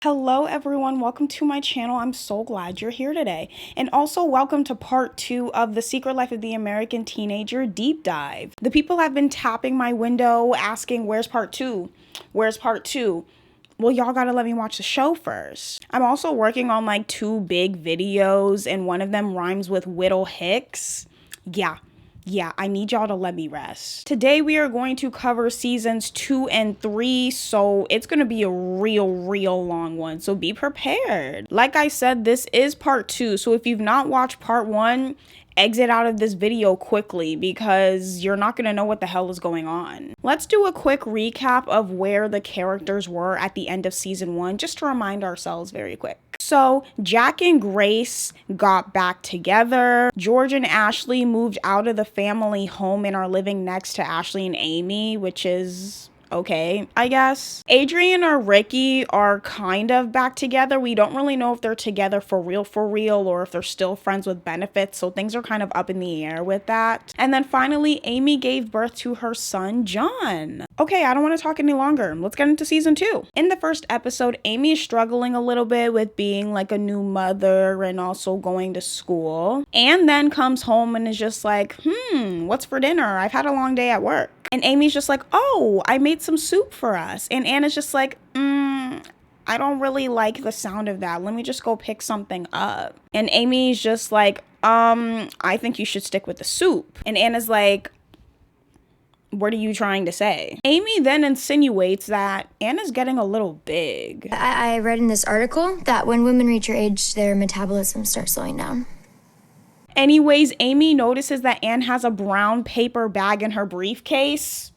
Hello everyone, welcome to my channel. I'm so glad you're here today. And also welcome to part 2 of the Secret Life of the American Teenager deep dive. The people have been tapping my window asking, where's part 2? Where's part 2? Well, y'all gotta let me watch the show first. I'm also working on like 2 big videos and one of them rhymes with Whittle Hicks. Yeah, I need y'all to let me rest. Today we are going to cover seasons 2 and 3, so it's gonna be a real long one, so be prepared. Like I said, this is part 2, so if you've not watched part 1, exit out of this video quickly because you're not gonna know what the hell is going on. Let's do a quick recap of where the characters were at the end of season 1, just to remind ourselves very quick. So Jack and Grace got back together. George and Ashley moved out of the family home and are living next to Ashley and Amy, which is okay, I guess. Adrian or Ricky are kind of back together. We don't really know if they're together for real, or if they're still friends with benefits, so things are kind of up in the air with that. And then finally, Amy gave birth to her son, John. Okay, I don't want to talk any longer. Let's get into season 2. In the first episode, Amy is struggling a little bit with being like a new mother and also going to school. And then comes home and is just like, what's for dinner? I've had a long day at work. And Amy's just like, oh, I made some soup for us. And Anna's just like, I don't really like the sound of that. Let me just go pick something up. And Amy's just like, I think you should stick with the soup. And Anna's like, what are you trying to say? Amy then insinuates that Anna's getting a little big. I read in this article that when women reach your age, their metabolism starts slowing down. Anyways, Amy notices that Anne has a brown paper bag in her briefcase.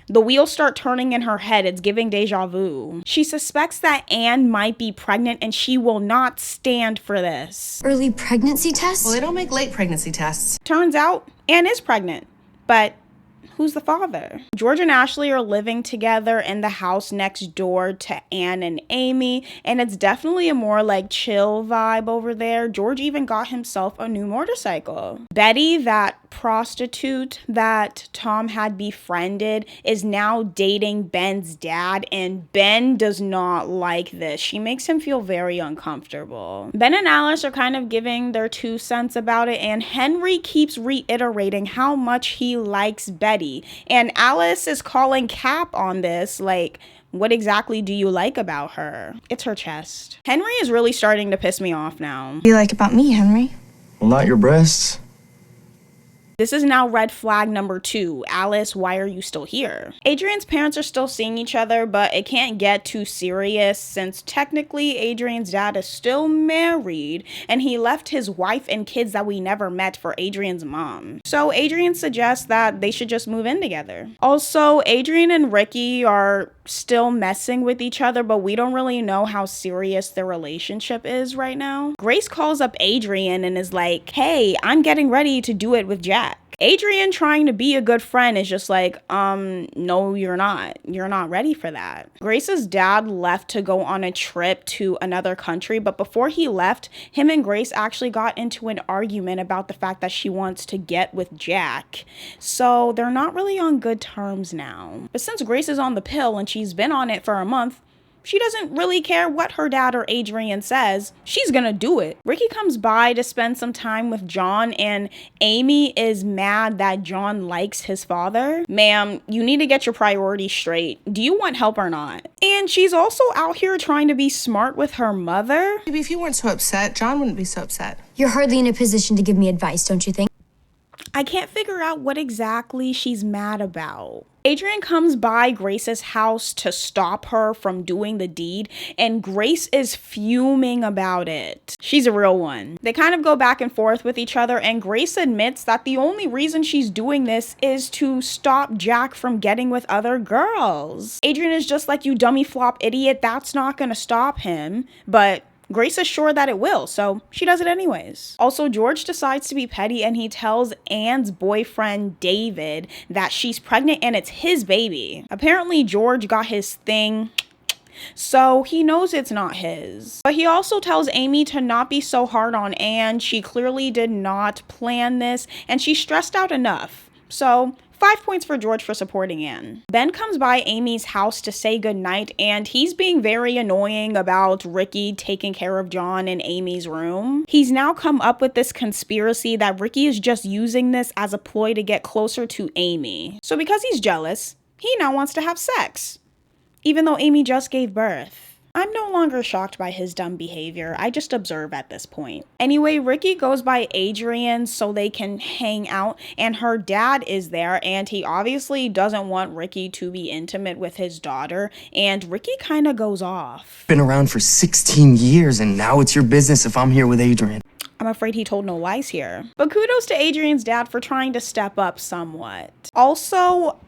The wheels start turning in her head. It's giving deja vu. She suspects that Anne might be pregnant and she will not stand for this. Early pregnancy tests? Well, they don't make late pregnancy tests. Turns out Anne is pregnant, but who's the father? George and Ashley are living together in the house next door to Anne and Amy, and it's definitely a more like chill vibe over there. George even got himself a new motorcycle. Betty, that prostitute that Tom had befriended, is now dating Ben's dad, and Ben does not like this. She makes him feel very uncomfortable. Ben and Alice are kind of giving their 2 cents about it, and Henry keeps reiterating how much he likes Betty. And Alice is calling cap on this, like, what exactly do you like about her? It's her chest. Henry is really starting to piss me off now. What do you like about me, Henry? Well, not your breasts. This is now red flag number 2. Alice, why are you still here? Adrian's parents are still seeing each other, but it can't get too serious since technically Adrian's dad is still married and he left his wife and kids that we never met for Adrian's mom. So Adrian suggests that they should just move in together. Also, Adrian and Ricky are still messing with each other, but we don't really know how serious their relationship is right now. Grace calls up Adrian and is like, hey, I'm getting ready to do it with Jack. Adrian, trying to be a good friend, is just like, no, you're not. You're not ready for that. Grace's dad left to go on a trip to another country, but before he left, him and Grace actually got into an argument about the fact that she wants to get with Jack. So they're not really on good terms now. But since Grace is on the pill and she's been on it for a month, she doesn't really care what her dad or Adrian says. She's gonna do it. Ricky comes by to spend some time with John, and Amy is mad that John likes his father. Ma'am, you need to get your priorities straight. Do you want help or not? And she's also out here trying to be smart with her mother. Maybe if you weren't so upset, John wouldn't be so upset. You're hardly in a position to give me advice, don't you think? I can't figure out what exactly she's mad about. Adrian comes by Grace's house to stop her from doing the deed, and Grace is fuming about it. She's a real one. They kind of go back and forth with each other, and Grace admits that the only reason she's doing this is to stop Jack from getting with other girls. Adrian is just like, you dummy flop idiot, that's not gonna stop him, but Grace is sure that it will, so she does it anyways. Also, George decides to be petty and he tells Anne's boyfriend, David, that she's pregnant and it's his baby. Apparently, George got his thing, so he knows it's not his. But he also tells Amy to not be so hard on Anne. She clearly did not plan this and she's stressed out enough. So 5 points for George for supporting Anne. Ben comes by Amy's house to say goodnight, and he's being very annoying about Ricky taking care of John in Amy's room. He's now come up with this conspiracy that Ricky is just using this as a ploy to get closer to Amy. So because he's jealous, he now wants to have sex, even though Amy just gave birth. I'm no longer shocked by his dumb behavior. I just observe at this point. Anyway, Ricky goes by Adrian so they can hang out, and her dad is there, and he obviously doesn't want Ricky to be intimate with his daughter, and Ricky kind of goes off. Been around for 16 years, and now it's your business if I'm here with Adrian. I'm afraid he told no lies here. But kudos to Adrian's dad for trying to step up somewhat. Also,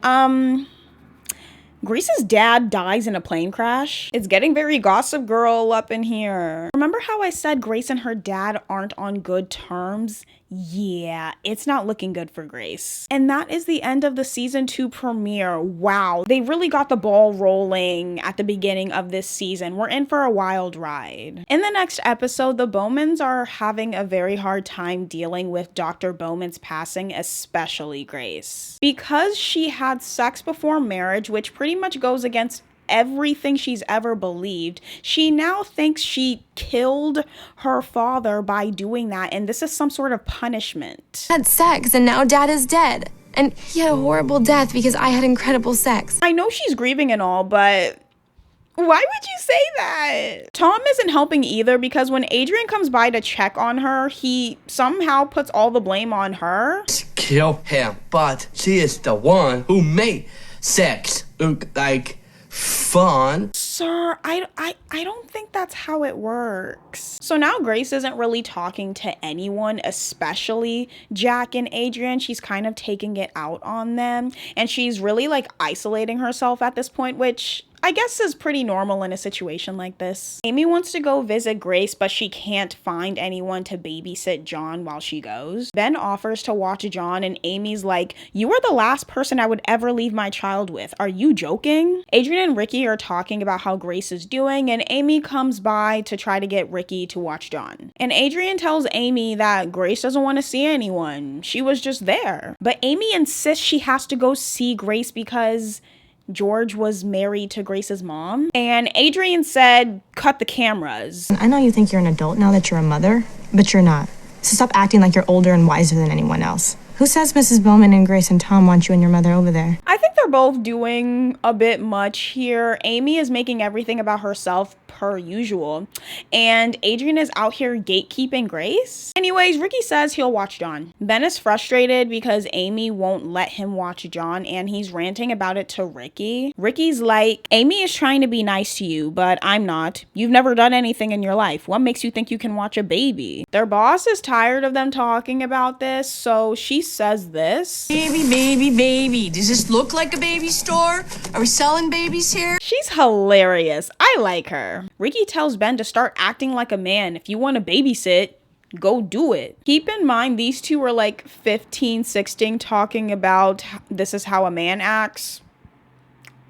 Grace's dad dies in a plane crash. It's getting very Gossip Girl up in here. Remember how I said Grace and her dad aren't on good terms? Yeah, it's not looking good for Grace. And that is the end of the season 2 premiere. Wow, they really got the ball rolling at the beginning of this season. We're in for a wild ride. In the next episode, the Bowmans are having a very hard time dealing with Dr. Bowman's passing, especially Grace. Because she had sex before marriage, which pretty much goes against everything she's ever believed, she now thinks she killed her father by doing that, and this is some sort of punishment. Had sex and now dad is dead. And he had a horrible death because I had incredible sex. I know she's grieving and all, but why would you say that? Tom isn't helping either because when Adrian comes by to check on her, he somehow puts all the blame on her. Kill him, but she is the one who made sex look like fun. Sir, I don't think that's how it works. So now Grace isn't really talking to anyone, especially Jack and Adrian. She's kind of taking it out on them, and she's really like isolating herself at this point, which I guess is pretty normal in a situation like this. Amy wants to go visit Grace, but she can't find anyone to babysit John while she goes. Ben offers to watch John, and Amy's like, "You are the last person I would ever leave my child with. Are you joking?" Adrian and Ricky are talking about how Grace is doing, and Amy comes by to try to get Ricky to watch John. And Adrian tells Amy that Grace doesn't want to see anyone. She was just there. But Amy insists she has to go see Grace because George was married to Grace's mom. And Adrian said, "Cut the cameras." I know you think you're an adult now that you're a mother, but you're not. So stop acting like you're older and wiser than anyone else. Who says Mrs. Bowman and Grace and Tom want you and your mother over there? I think they're both doing a bit much here. Amy is making everything about herself per usual, and Adrian is out here gatekeeping Grace. Anyways, Ricky says he'll watch John. Ben is frustrated because Amy won't let him watch John, and he's ranting about it to Ricky. Ricky's like, "Amy is trying to be nice to you, but I'm not. You've never done anything in your life. What makes you think you can watch a baby?" Their boss is tired of them talking about this, so she says this. Baby. Does this look like a baby store? Are we selling babies here? She's hilarious. I like her. Ricky tells Ben to start acting like a man. If you want to babysit, go do it. Keep in mind, these two were like 15, 16, talking about this is how a man acts.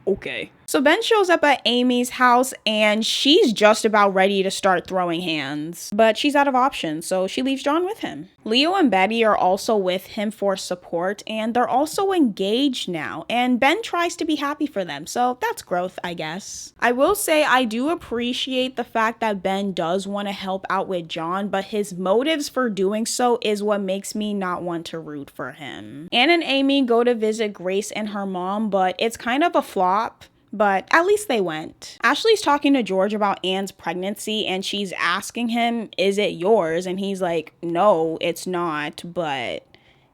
Okay. So Ben shows up at Amy's house, and she's just about ready to start throwing hands, but she's out of options, so she leaves John with him. Leo and Betty are also with him for support, and they're also engaged now, and Ben tries to be happy for them, so that's growth, I guess. I will say I do appreciate the fact that Ben does want to help out with John, but his motives for doing so is what makes me not want to root for him. Anne and Amy go to visit Grace and her mom, but it's kind of a flop. But at least they went. Ashley's talking to George about Anne's pregnancy, and she's asking him, "Is it yours?" And he's like, "No, it's not," but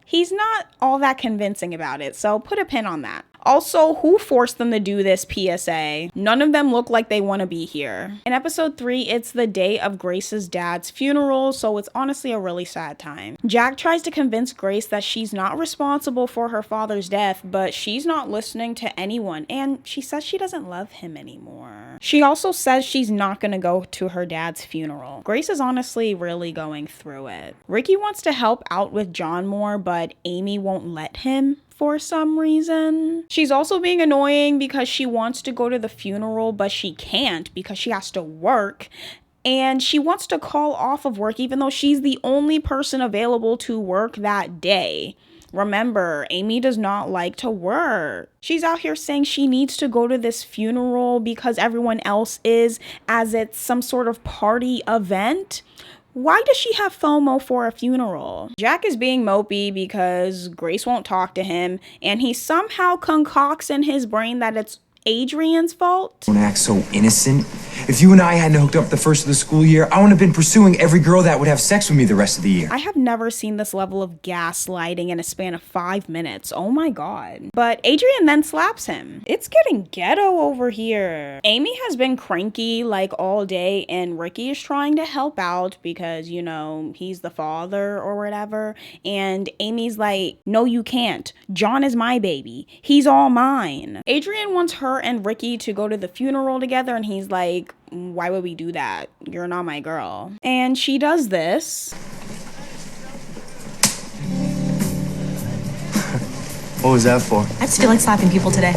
he's not all that convincing about it, so put a pin on that. Also, who forced them to do this PSA? None of them look like they want to be here. In episode 3, it's the day of Grace's dad's funeral, so it's honestly a really sad time. Jack tries to convince Grace that she's not responsible for her father's death, but she's not listening to anyone, and she says she doesn't love him anymore. She also says she's not going to go to her dad's funeral. Grace is honestly really going through it. Ricky wants to help out with John more, but Amy won't let him for some reason. She's also being annoying because she wants to go to the funeral, but she can't because she has to work. And she wants to call off of work even though she's the only person available to work that day. Remember, Amy does not like to work. She's out here saying she needs to go to this funeral because everyone else is, as it's some sort of party event. Why does she have FOMO for a funeral? Jack is being mopey because Grace won't talk to him, and he somehow concocts in his brain that it's Adrian's fault. Don't act so innocent. If you and I hadn't hooked up the first of the school year, I wouldn't have been pursuing every girl that would have sex with me the rest of the year. I have never seen this level of gaslighting in a span of 5 minutes. Oh my god. But Adrian then slaps him. It's getting ghetto over here. Amy has been cranky like all day, and Ricky is trying to help out because, you know, he's the father or whatever. And Amy's like, no, you can't. John is my baby. He's all mine. Adrian wants her and Ricky to go to the funeral together, and he's like, why would we do that? You're not my girl. And she does this. What was that for? I just feel like slapping people today.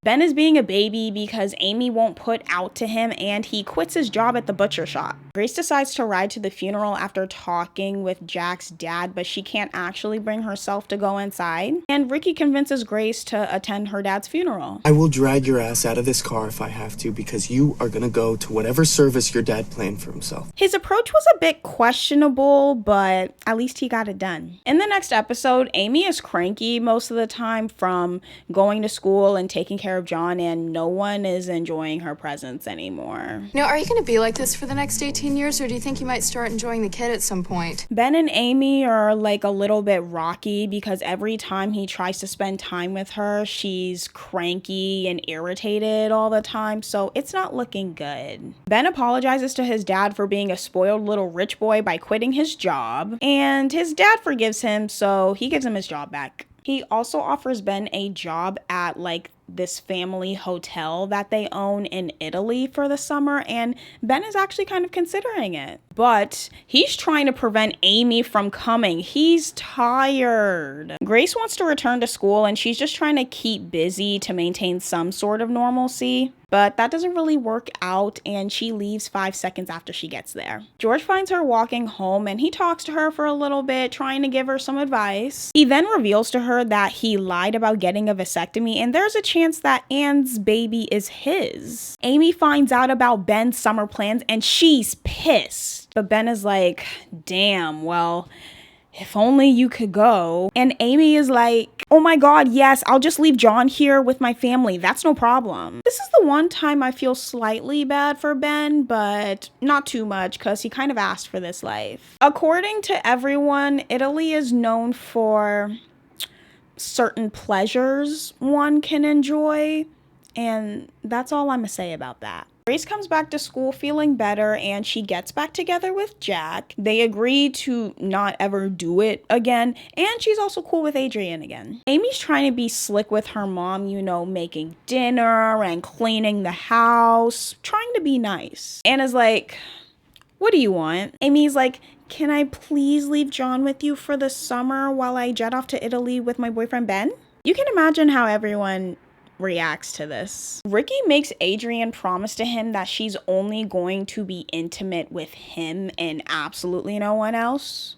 Ben is being a baby because Amy won't put out to him, and he quits his job at the butcher shop. Grace decides to ride to the funeral after talking with Jack's dad, but she can't actually bring herself to go inside. And Ricky convinces Grace to attend her dad's funeral. I will drag your ass out of this car if I have to, because you are gonna go to whatever service your dad planned for himself. His approach was a bit questionable, but at least he got it done. In the next episode, Amy is cranky most of the time from going to school and taking care of John, and no one is enjoying her presence anymore. Now, are you going to be like this for the next 18 years, or do you think you might start enjoying the kid at some point? Ben and Amy are like a little bit rocky because every time he tries to spend time with her, she's cranky and irritated all the time, so it's not looking good. Ben apologizes to his dad for being a spoiled little rich boy by quitting his job, and his dad forgives him, so he gives him his job back. He also offers Ben a job at like this family hotel that they own in Italy for the summer, and Ben is actually kind of considering it. But he's trying to prevent Amy from coming. He's tired. Grace wants to return to school, and she's just trying to keep busy to maintain some sort of normalcy. But that doesn't really work out, and she leaves 5 seconds after she gets there. George finds her walking home, and he talks to her for a little bit, trying to give her some advice. He then reveals to her that he lied about getting a vasectomy, and there's a chance that Anne's baby is his. Amy finds out about Ben's summer plans, and she's pissed. But Ben is like, damn, well, if only you could go. And Amy is like, oh my god, yes, I'll just leave John here with my family. That's no problem. This is the one time I feel slightly bad for Ben, but not too much because he kind of asked for this life. According to everyone, Italy is known for certain pleasures one can enjoy, and that's all I'm gonna say about that. Grace comes back to school feeling better, and she gets back together with Jack. They agree to not ever do it again, and she's also cool with Adrian again. Amy's trying to be slick with her mom, you know, making dinner and cleaning the house, trying to be nice. Anna's like, what do you want? Amy's like, can I please leave John with you for the summer while I jet off to Italy with my boyfriend Ben? You can imagine how everyone reacts to this. Ricky makes Adrian promise to him that she's only going to be intimate with him and absolutely no one else.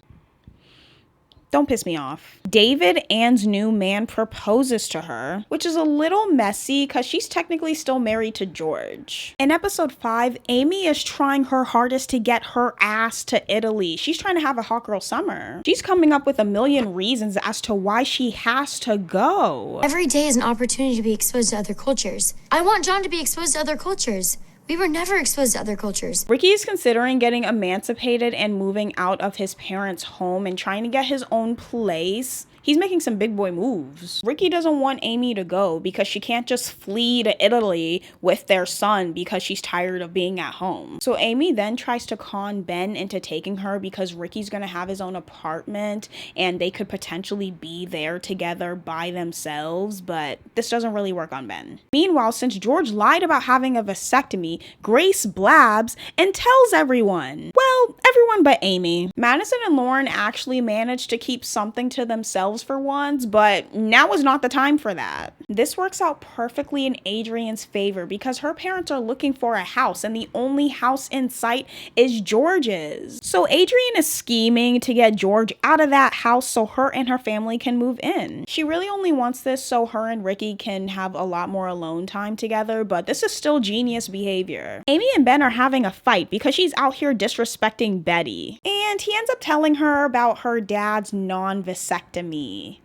Don't piss me off. David, Anne's new man, proposes to her, which is a little messy because she's technically still married to George. In episode 5, Amy is trying her hardest to get her ass to Italy. She's trying to have a hot girl summer. She's coming up with a million reasons as to why she has to go. Every day is an opportunity to be exposed to other cultures. I want John to be exposed to other cultures. We were never exposed to other cultures. Ricky is considering getting emancipated and moving out of his parents' home and trying to get his own place. He's making some big boy moves. Ricky doesn't want Amy to go because she can't just flee to Italy with their son because she's tired of being at home. So Amy then tries to con Ben into taking her because Ricky's gonna have his own apartment and they could potentially be there together by themselves, but this doesn't really work on Ben. Meanwhile, since George lied about having a vasectomy, Amy, Grace blabs and tells everyone. Well, everyone but Amy. Madison and Lauren actually managed to keep something to themselves for once, but now is not the time for that. This works out perfectly in Adrian's favor because her parents are looking for a house and the only house in sight is George's. So Adrian is scheming to get George out of that house so her and her family can move in. She really only wants this so her and Ricky can have a lot more alone time together, but this is still genius behavior. Amy and Ben are having a fight because she's out here disrespecting Betty, and he ends up telling her about her dad's non-vasectomy.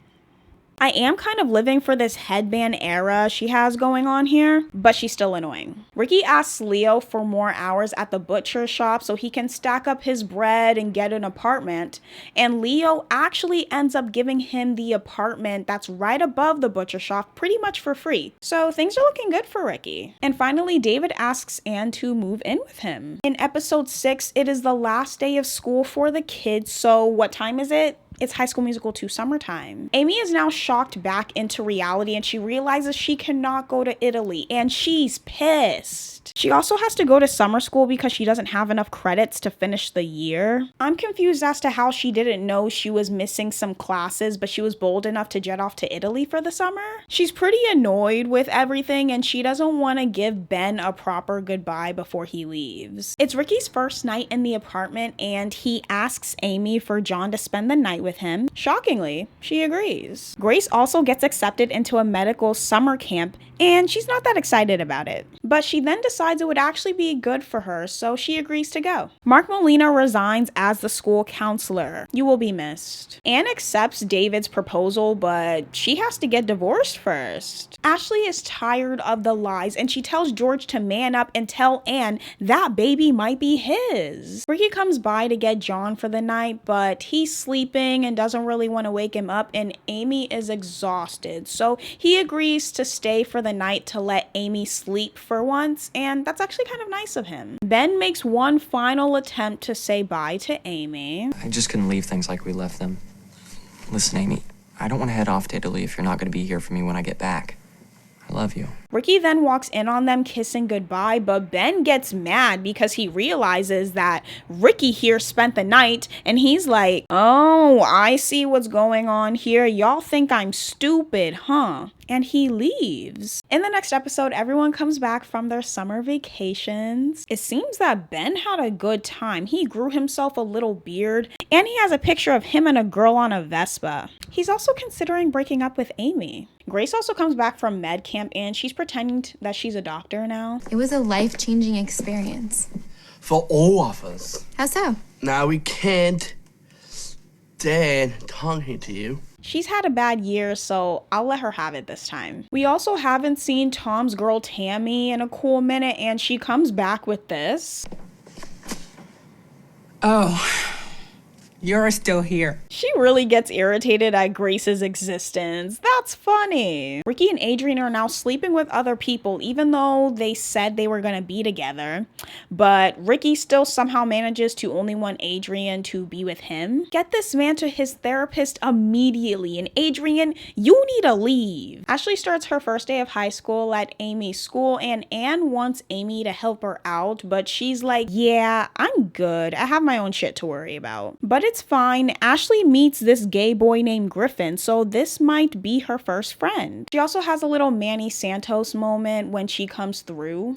I am kind of living for this headband era she has going on here, but she's still annoying. Ricky asks Leo for more hours at the butcher shop so he can stack up his bread and get an apartment, and Leo actually ends up giving him the apartment that's right above the butcher shop pretty much for free. So things are looking good for Ricky. And finally, David asks Anne to move in with him. In episode 6, it is the last day of school for the kids, so what time is it? It's High School Musical 2 summertime. Amy is now shocked back into reality and she realizes she cannot go to Italy and she's pissed. She also has to go to summer school because she doesn't have enough credits to finish the year. I'm confused as to how she didn't know she was missing some classes, but she was bold enough to jet off to Italy for the summer. She's pretty annoyed with everything and she doesn't want to give Ben a proper goodbye before he leaves. It's Ricky's first night in the apartment and he asks Amy for John to spend the night with him. Shockingly, she agrees. Grace also gets accepted into a medical summer camp and she's not that excited about it. But she then decides it would actually be good for her, so she agrees to go. Mark Molina resigns as the school counselor. You will be missed. Anne accepts David's proposal, but she has to get divorced first. Ashley is tired of the lies and she tells George to man up and tell Anne that baby might be his. Ricky comes by to get John for the night, but he's sleeping and doesn't really want to wake him up, and Amy is exhausted, so he agrees to stay for the night to let Amy sleep for once, and that's actually kind of nice of him. Ben makes one final attempt to say bye to Amy. I just couldn't leave things like we left them. Listen, Amy, I don't want to head off to Italy if you're not going to be here for me when I get back. I love you. Ricky then walks in on them kissing goodbye, but Ben gets mad because he realizes that Ricky here spent the night and he's like, oh, I see what's going on here. Y'all think I'm stupid, huh? And he leaves. In the next episode, everyone comes back from their summer vacations. It seems that Ben had a good time. He grew himself a little beard and he has a picture of him and a girl on a Vespa. He's also considering breaking up with Amy. Grace also comes back from med camp and she's pretending that she's a doctor now. It was a life-changing experience. For all of us. How so? Now we can't stand talking to you. She's had a bad year, so I'll let her have it this time. We also haven't seen Tom's girl Tammy in a cool minute, and she comes back with this. Oh, you're still here. She really gets irritated at Grace's existence. That's funny. Ricky and Adrian are now sleeping with other people, even though they said they were gonna be together. But Ricky still somehow manages to only want Adrian to be with him. Get this man to his therapist immediately, and Adrian, you need to leave. Ashley starts her first day of high school at Amy's school, and Anne wants Amy to help her out, but she's like, yeah, I'm good. I have my own shit to worry about. But it's fine. Ashley meets this gay boy named Griffin, so this might be her first friend. She also has a little Manny Santos moment when she comes through.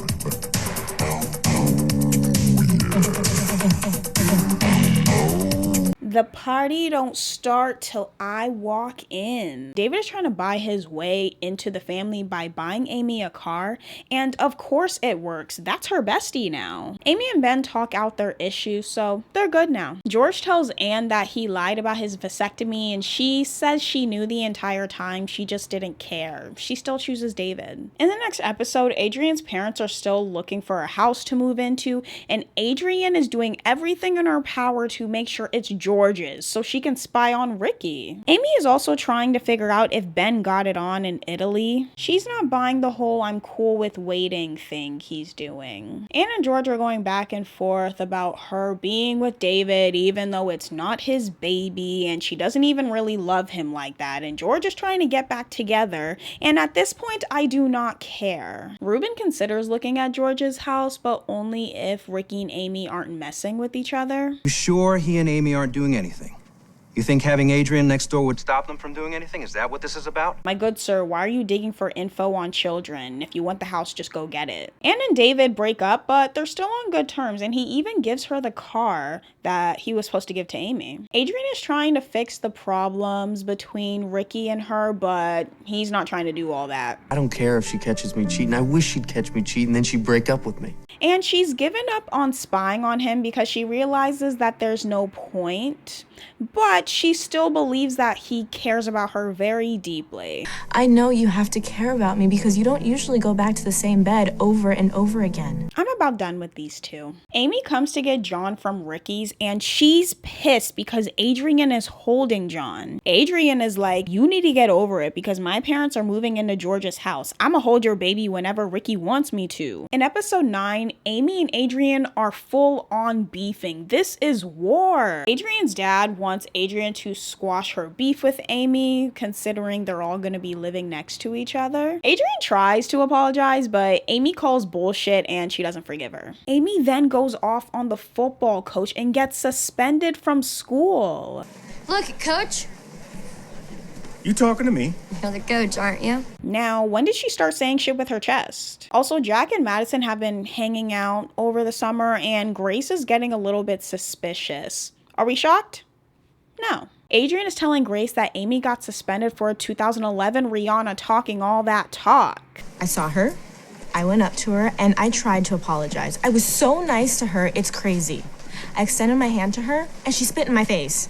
The party don't start till I walk in. David is trying to buy his way into the family by buying Amy a car, and of course it works. That's her bestie now. Amy and Ben talk out their issues, so they're good now. George tells Anne that he lied about his vasectomy, and she says she knew the entire time, she just didn't care. She still chooses David. In the next episode, Adrian's parents are still looking for a house to move into, and Adrian is doing everything in her power to make sure it's George George's so she can spy on Ricky. Amy is also trying to figure out if Ben got it on in Italy. She's not buying the whole I'm cool with waiting thing he's doing. Anne and George are going back and forth about her being with David even though it's not his baby and she doesn't even really love him like that, and George is trying to get back together, and at this point I do not care. Ruben considers looking at George's house, but only if Ricky and Amy aren't messing with each other. You sure he and Amy aren't doing anything? You think having Adrian next door would stop them from doing anything? Is that what this is about? My good sir, why are you digging for info on children? If you want the house, just go get it. Anne and David break up, but they're still on good terms, and he even gives her the car that he was supposed to give to Amy. Adrian is trying to fix the problems between Ricky and her, but he's not trying to do all that. I don't care if she catches me cheating. I wish she'd catch me cheating, then she'd break up with me. And she's given up on spying on him because she realizes that there's no point, but she still believes that he cares about her very deeply. I know you have to care about me because you don't usually go back to the same bed over and over again. I'm about done with these two. Amy comes to get John from Ricky's, and she's pissed because Adrian is holding John. Adrian is like, you need to get over it because my parents are moving into George's house. I'ma hold your baby whenever Ricky wants me to. In episode 9, Amy and Adrian are full on beefing. This is war. Adrian's dad wants Adrian to squash her beef with Amy, considering they're all gonna be living next to each other. Adrian tries to apologize, but Amy calls bullshit and she doesn't forgive her. Amy then goes off on the football coach and gets suspended from school. Look, coach. You talking to me? You're the coach, aren't you? Now, when did she start saying shit with her chest? Also, Jack and Madison have been hanging out over the summer, and Grace is getting a little bit suspicious. Are we shocked? No. Adrian is telling Grace that Amy got suspended for a 2011 Rihanna talking all that talk. I saw her, I went up to her, and I tried to apologize. I was so nice to her, it's crazy. I extended my hand to her, and she spit in my face.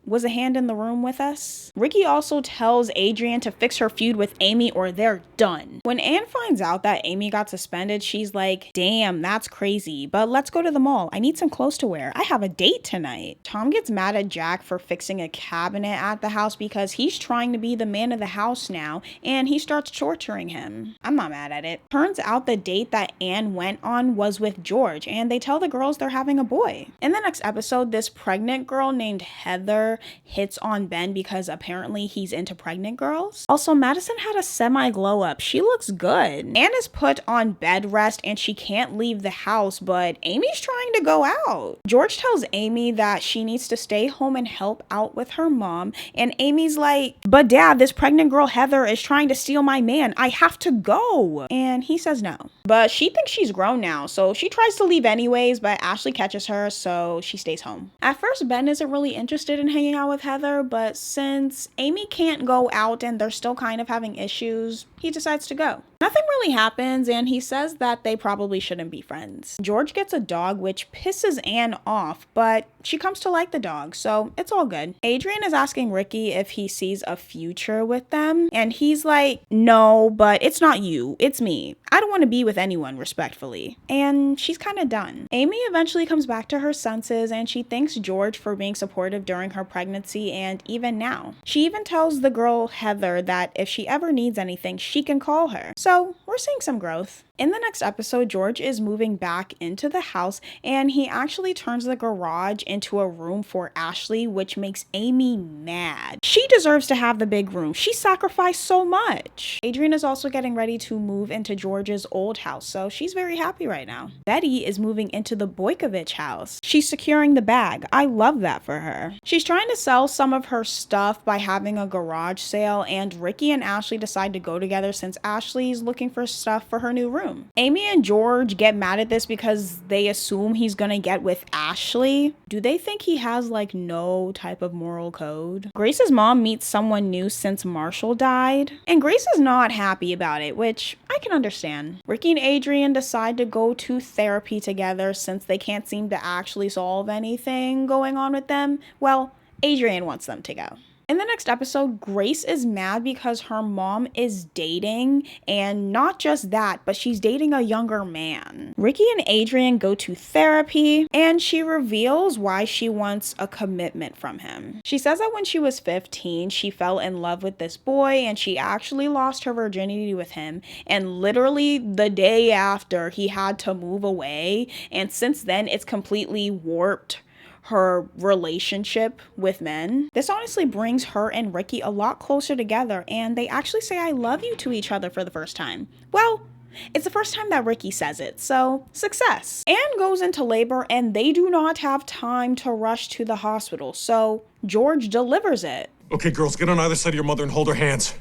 Was a hand in the room with us? Ricky also tells Adrian to fix her feud with Amy or they're done. When Anne finds out that Amy got suspended, she's like, damn, that's crazy, but let's go to the mall. I need some clothes to wear. I have a date tonight. Tom gets mad at Jack for fixing a cabinet at the house because he's trying to be the man of the house now, and he starts torturing him. I'm not mad at it. Turns out the date that Anne went on was with George, and they tell the girls they're having a boy. In the next episode, this pregnant girl named Heather hits on Ben because apparently he's into pregnant girls. Also, Madison had a semi glow up. She looks good. Anne is put on bed rest and she can't leave the house, but Amy's trying to go out. George tells Amy that she needs to stay home and help out with her mom, and Amy's like, but dad, this pregnant girl Heather is trying to steal my man. I have to go. And he says no. But she thinks she's grown now, so she tries to leave anyways, but Ashley catches her, so she stays home. At first, Ben isn't really interested in hanging out with Heather, but since Amy can't go out and they're still kind of having issues, he decides to go. Nothing really happens, and he says that they probably shouldn't be friends. George gets a dog, which pisses Anne off, but she comes to like the dog, so it's all good. Adrian is asking Ricky if he sees a future with them, and he's like, no, but it's not you, it's me. I don't want to be with anyone, respectfully. And she's kind of done. Amy eventually comes back to her senses, and she thanks George for being supportive during her pregnancy and even now. She even tells the girl Heather that if she ever needs anything, she can call her. So we're seeing some growth. In the next episode, George is moving back into the house, and he actually turns the garage into a room for Ashley, which makes Amy mad. She deserves to have the big room. She sacrificed so much. Adrian is also getting ready to move into George's old house, so she's very happy right now. Betty is moving into the Boykovich house. She's securing the bag. I love that for her. She's trying to sell some of her stuff by having a garage sale, and Ricky and Ashley decide to go together since Ashley's looking for stuff for her new room. Amy and George get mad at this because they assume he's gonna get with Ashley. Do they think he has like no type of moral code? Grace's mom meets someone new since Marshall died, and Grace is not happy about it, which I can understand. Ricky and Adrian decide to go to therapy together since they can't seem to actually solve anything going on with them. Well, Adrian wants them to go. In the next episode, Grace is mad because her mom is dating, and not just that, but she's dating a younger man. Ricky and Adrian go to therapy, and she reveals why she wants a commitment from him. She says that when she was 15, she fell in love with this boy, and she actually lost her virginity with him, and literally the day after, he had to move away, and since then, it's completely warped her relationship with men. This honestly brings her and Ricky a lot closer together, and they actually say I love you to each other for the first time. Well, it's the first time that Ricky says it, so success. Anne goes into labor and they do not have time to rush to the hospital, so George delivers it. Okay, girls, get on either side of your mother and hold her hands.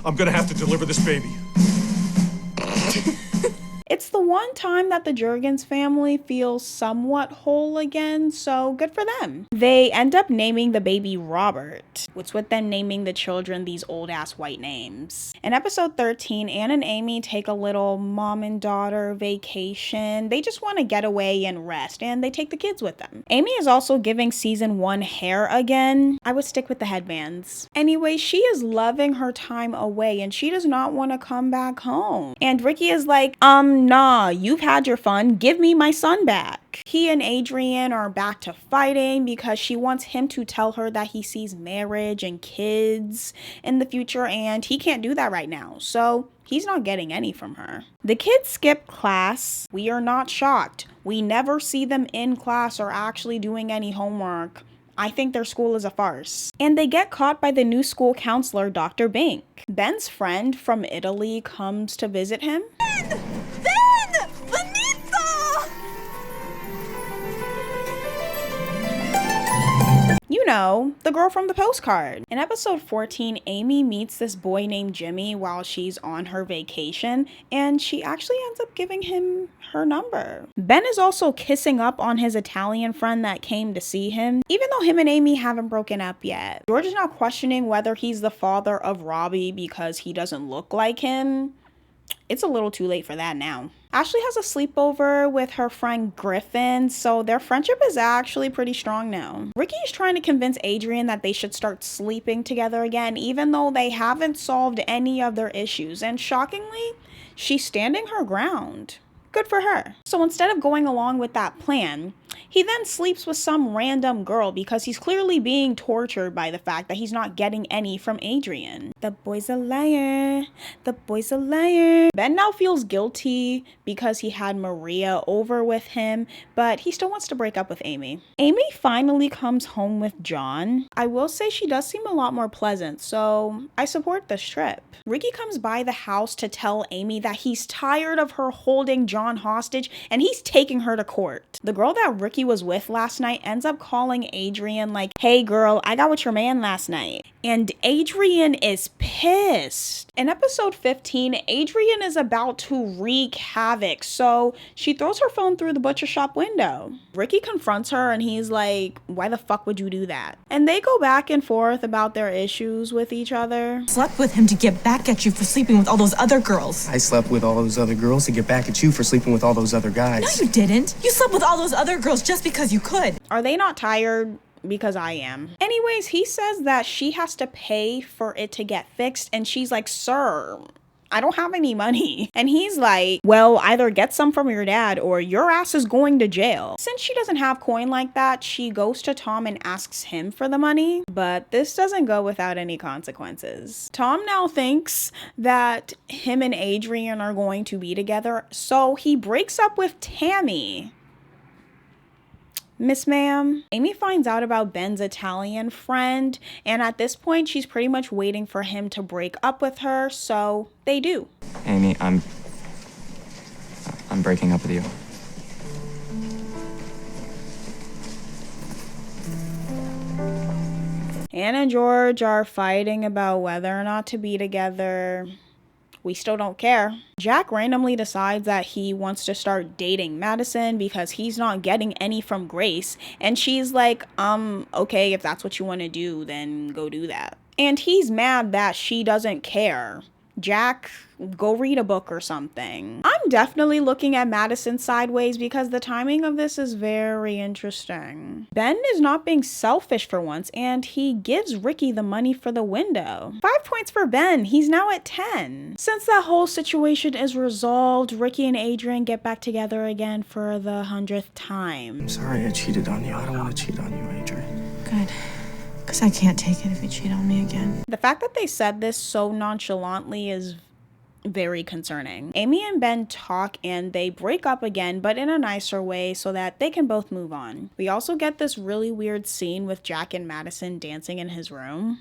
I'm gonna have to deliver this baby. It's the one time that the Jurgens family feels somewhat whole again, so good for them. They end up naming the baby Robert. What's with them naming the children these old-ass white names? In episode 13, Anne and Amy take a little mom and daughter vacation. They just want to get away and rest, and they take the kids with them. Amy is also giving season 1 hair again. I would stick with the headbands. Anyway, she is loving her time away, and she does not want to come back home. And Ricky is like, nah, you've had your fun. Give me my son back. He and Adrian are back to fighting because she wants him to tell her that he sees marriage and kids in the future, and he can't do that right now. So he's not getting any from her. The kids skip class. We are not shocked. We never see them in class or actually doing any homework. I think their school is a farce. And they get caught by the new school counselor, Dr. Bink. Ben's friend from Italy comes to visit him. You know, the girl from the postcard. In episode 14, Amy meets this boy named Jenmi while she's on her vacation, and she actually ends up giving him her number. Ben is also kissing up on his Italian friend that came to see him, even though him and Amy haven't broken up yet. George is now questioning whether he's the father of Robbie because he doesn't look like him. It's a little too late for that now. Ashley has a sleepover with her friend Griffin, so their friendship is actually pretty strong now. Ricky is trying to convince Adrian that they should start sleeping together again, even though they haven't solved any of their issues, and shockingly, she's standing her ground. Good for her. So instead of going along with that plan, he then sleeps with some random girl because he's clearly being tortured by the fact that he's not getting any from Adrian. The boy's a liar. The boy's a liar. Ben now feels guilty because he had Maria over with him, but he still wants to break up with Amy. Amy finally comes home with John. I will say she does seem a lot more pleasant, so I support this trip. Ricky comes by the house to tell Amy that he's tired of her holding John hostage and he's taking her to court. The girl that Ricky was with last night ends up calling Adrian like, hey girl, I got with your man last night. And Adrian is pissed. In episode 15, Adrian is about to wreak havoc, so she throws her phone through the butcher shop window. Ricky confronts her and he's like, why the fuck would you do that? And they go back and forth about their issues with each other. Slept with him to get back at you for sleeping with all those other girls. I slept with all those other girls to get back at you for sleeping with all those other guys. No, you didn't. You slept with all those other girls just because you could. Are they not tired? Because I am. Anyways, he says that she has to pay for it to get fixed, and she's like, sir, I don't have any money. And he's like, well, either get some from your dad or your ass is going to jail. Since she doesn't have coin like that, she goes to Tom and asks him for the money, but this doesn't go without any consequences. Tom now thinks that him and Adrian are going to be together, so he breaks up with Tammy. Miss Ma'am. Amy finds out about Ben's Italian friend, and at this point, she's pretty much waiting for him to break up with her, so they do. Amy, I'm breaking up with you. Anne and George are fighting about whether or not to be together. We still don't care. Jack randomly decides that he wants to start dating Madison because he's not getting any from Grace. And she's like, okay, if that's what you want to do, then go do that. And he's mad that she doesn't care. Jack, go read a book or something. I'm definitely looking at Madison sideways because the timing of this is very interesting. Ben is not being selfish for once, and he gives Ricky the money for the window. 5 points for Ben. He's now at 10. Since that whole situation is resolved, Ricky and Adrian get back together again for the 100th time. I'm sorry I cheated on you. I don't want to cheat on you, Adrian. Good. Because I can't take it if you cheat on me again. The fact that they said this so nonchalantly is very concerning. Amy and Ben talk and they break up again, but in a nicer way so that they can both move on. We also get this really weird scene with Jack and Madison dancing in his room.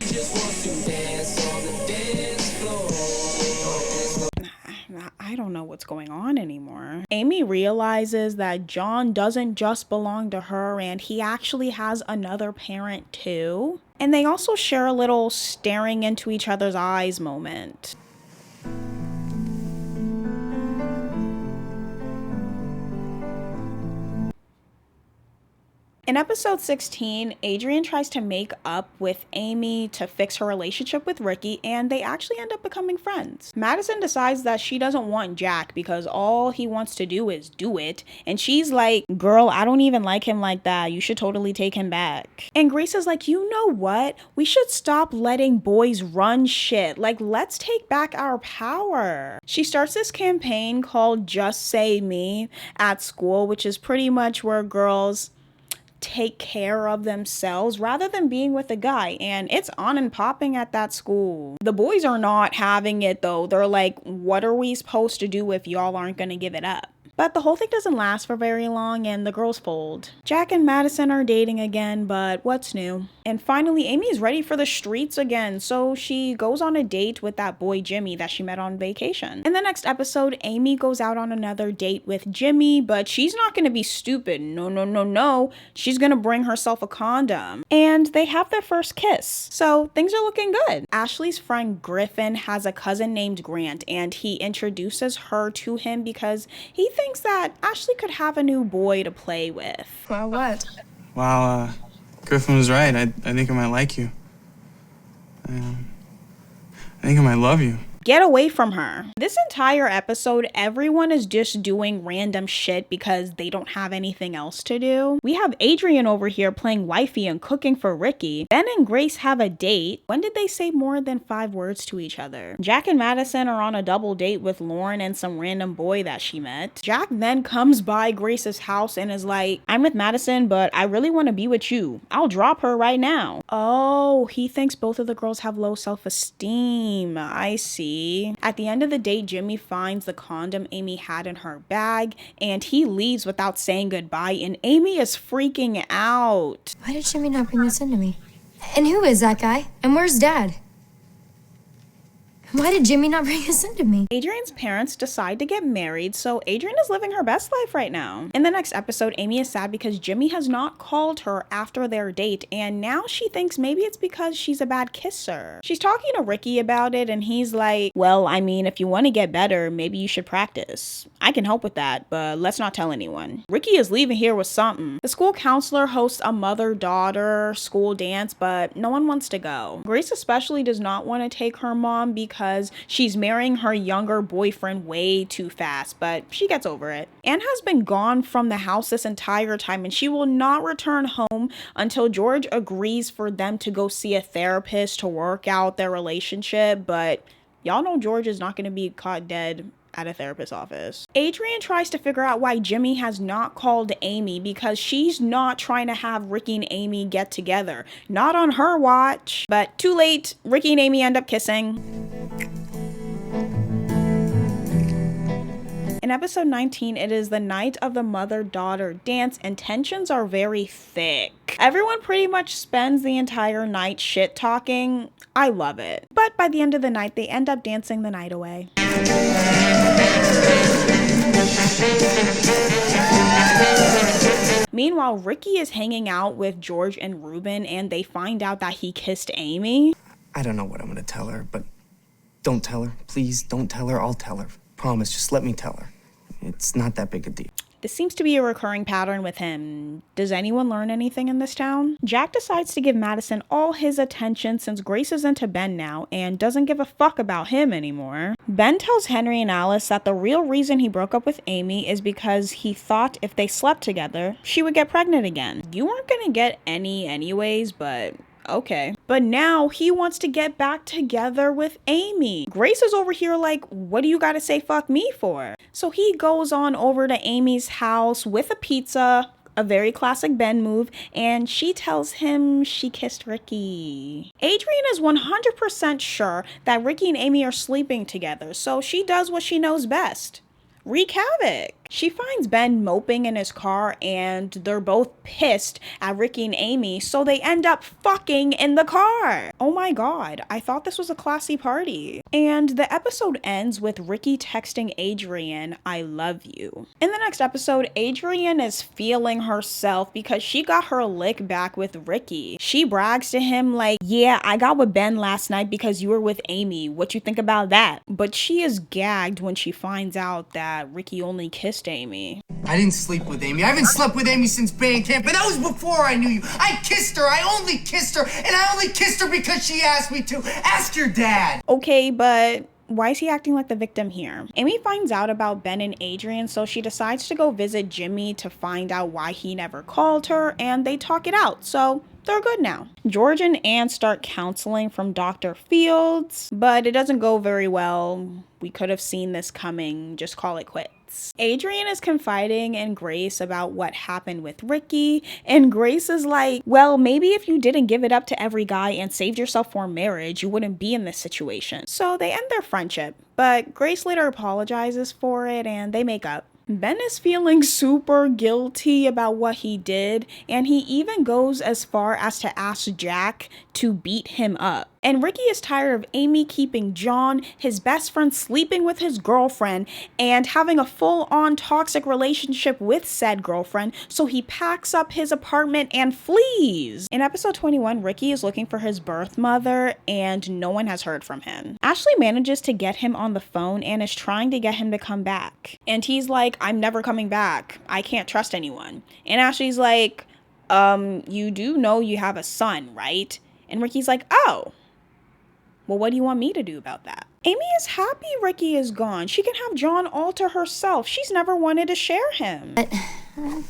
I don't know what's going on anymore. Amy realizes that John doesn't just belong to her and he actually has another parent too. And they also share a little staring into each other's eyes moment. In episode 16, Adrian tries to make up with Amy to fix her relationship with Ricky, and they actually end up becoming friends. Madison decides that she doesn't want Jack because all he wants to do is do it, and she's like, girl, I don't even like him like that. You should totally take him back. And Grace is like, you know what? We should stop letting boys run shit. Like, let's take back our power. She starts this campaign called Just Say Me at school, which is pretty much where girls take care of themselves rather than being with a guy, and it's on and popping at that school. The boys are not having it though. They're like, what are we supposed to do if y'all aren't gonna give it up? But the whole thing doesn't last for very long and the girls fold. Jack and Madison are dating again, but what's new? And finally, Amy is ready for the streets again, so she goes on a date with that boy Jimmy that she met on vacation. In the next episode, Amy goes out on another date with Jimmy, but she's not gonna be stupid. No. She's gonna bring herself a condom. And they have their first kiss. So things are looking good. Ashley's friend Griffin has a cousin named Grant, and he introduces her to him because he thinks that Ashley could have a new boy to play with. Well, what? Wow, Griffin was right. I think I might like you. I think I might love you. Get away from her. This entire episode, everyone is just doing random shit because they don't have anything else to do. We have Adrian over here playing wifey and cooking for Ricky. Ben and Grace have a date. When did they say more than 5 words to each other? Jack and Madison are on a double date with Lauren and some random boy that she met. Jack then comes by Grace's house and is like, I'm with Madison, but I really want to be with you. I'll drop her right now. Oh, he thinks both of the girls have low self-esteem. I see. At the end of the day, Jimmy finds the condom Amy had in her bag and he leaves without saying goodbye, and Amy is freaking out. Why did Jimmy not bring this into me? And who is that guy? And where's Dad? Why did Jimmy not bring this into me? Adrian's parents decide to get married, so Adrian is living her best life right now. In the next episode, Amy is sad because Jimmy has not called her after their date, and now she thinks maybe it's because she's a bad kisser. She's talking to Ricky about it, and he's like, well, I mean, if you want to get better, maybe you should practice. I can help with that, but let's not tell anyone. Ricky is leaving here with something. The school counselor hosts a mother-daughter school dance, but no one wants to go. Grace especially does not want to take her mom because she's marrying her younger boyfriend way too fast, but she gets over it. Anne has been gone from the house this entire time, and she will not return home until George agrees for them to go see a therapist to work out their relationship, but y'all know George is not going to be caught dead at a therapist's office. Adrian tries to figure out why Jimmy has not called Amy because she's not trying to have Ricky and Amy get together. Not on her watch. But too late, Ricky and Amy end up kissing. In episode 19, it is the night of the mother-daughter dance, and tensions are very thick. Everyone pretty much spends the entire night shit-talking. I love it. But by the end of the night, they end up dancing the night away. Meanwhile, Ricky is hanging out with George and Ruben, and they find out that he kissed Amy. I don't know what I'm gonna tell her, but don't tell her. Please, don't tell her. I'll tell her. Promise, just let me tell her. It's not that big a deal. This seems to be a recurring pattern with him. Does anyone learn anything in this town? Jack decides to give Madison all his attention since Grace is into Ben now and doesn't give a fuck about him anymore. Ben tells Henry and Alice that the real reason he broke up with Amy is because he thought if they slept together, she would get pregnant again. You weren't gonna get any anyways, but okay. But now he wants to get back together with Amy. Grace is over here like, what do you gotta say fuck me for? So he goes on over to Amy's house with a pizza, a very classic Ben move, and she tells him she kissed Ricky. Adrian is 100% sure that Ricky and Amy are sleeping together, so she does what she knows best. Wreak havoc. She finds Ben moping in his car and they're both pissed at Ricky and Amy, so they end up fucking in the car. Oh my god, I thought this was a classy party. And the episode ends with Ricky texting Adrian, "I love you." In the next episode, Adrian is feeling herself because she got her lick back with Ricky. She brags to him like, "Yeah, I got with Ben last night because you were with Amy. What you think about that?" But she is gagged when she finds out that Ricky only kissed Amy. I didn't sleep with Amy. I haven't slept with Amy since band camp, but that was before I knew you. I kissed her. I only kissed her, and I only kissed her because she asked me to. Ask your dad. Okay, but why is he acting like the victim here? Amy finds out about Ben and Adrian, so she decides to go visit Jenmi to find out why he never called her, and they talk it out, so they're good now. George and Anne start counseling from Dr. Fields, but it doesn't go very well. We could have seen this coming. Just call it quits. Adrian is confiding in Grace about what happened with Ricky, and Grace is like, well, maybe if you didn't give it up to every guy and saved yourself for marriage, you wouldn't be in this situation. So they end their friendship, but Grace later apologizes for it and they make up. Ben is feeling super guilty about what he did, and he even goes as far as to ask Jack to beat him up. And Ricky is tired of Amy keeping John, his best friend, sleeping with his girlfriend and having a full-on toxic relationship with said girlfriend, so he packs up his apartment and flees. In episode 21, Ricky is looking for his birth mother and no one has heard from him. Ashley manages to get him on the phone and is trying to get him to come back. And he's like, "I'm never coming back. I can't trust anyone." And Ashley's like, you do know you have a son, right?" And Ricky's like, "Oh. Well, what do you want me to do about that?" Amy is happy Ricky is gone. She can have John all to herself. She's never wanted to share him. But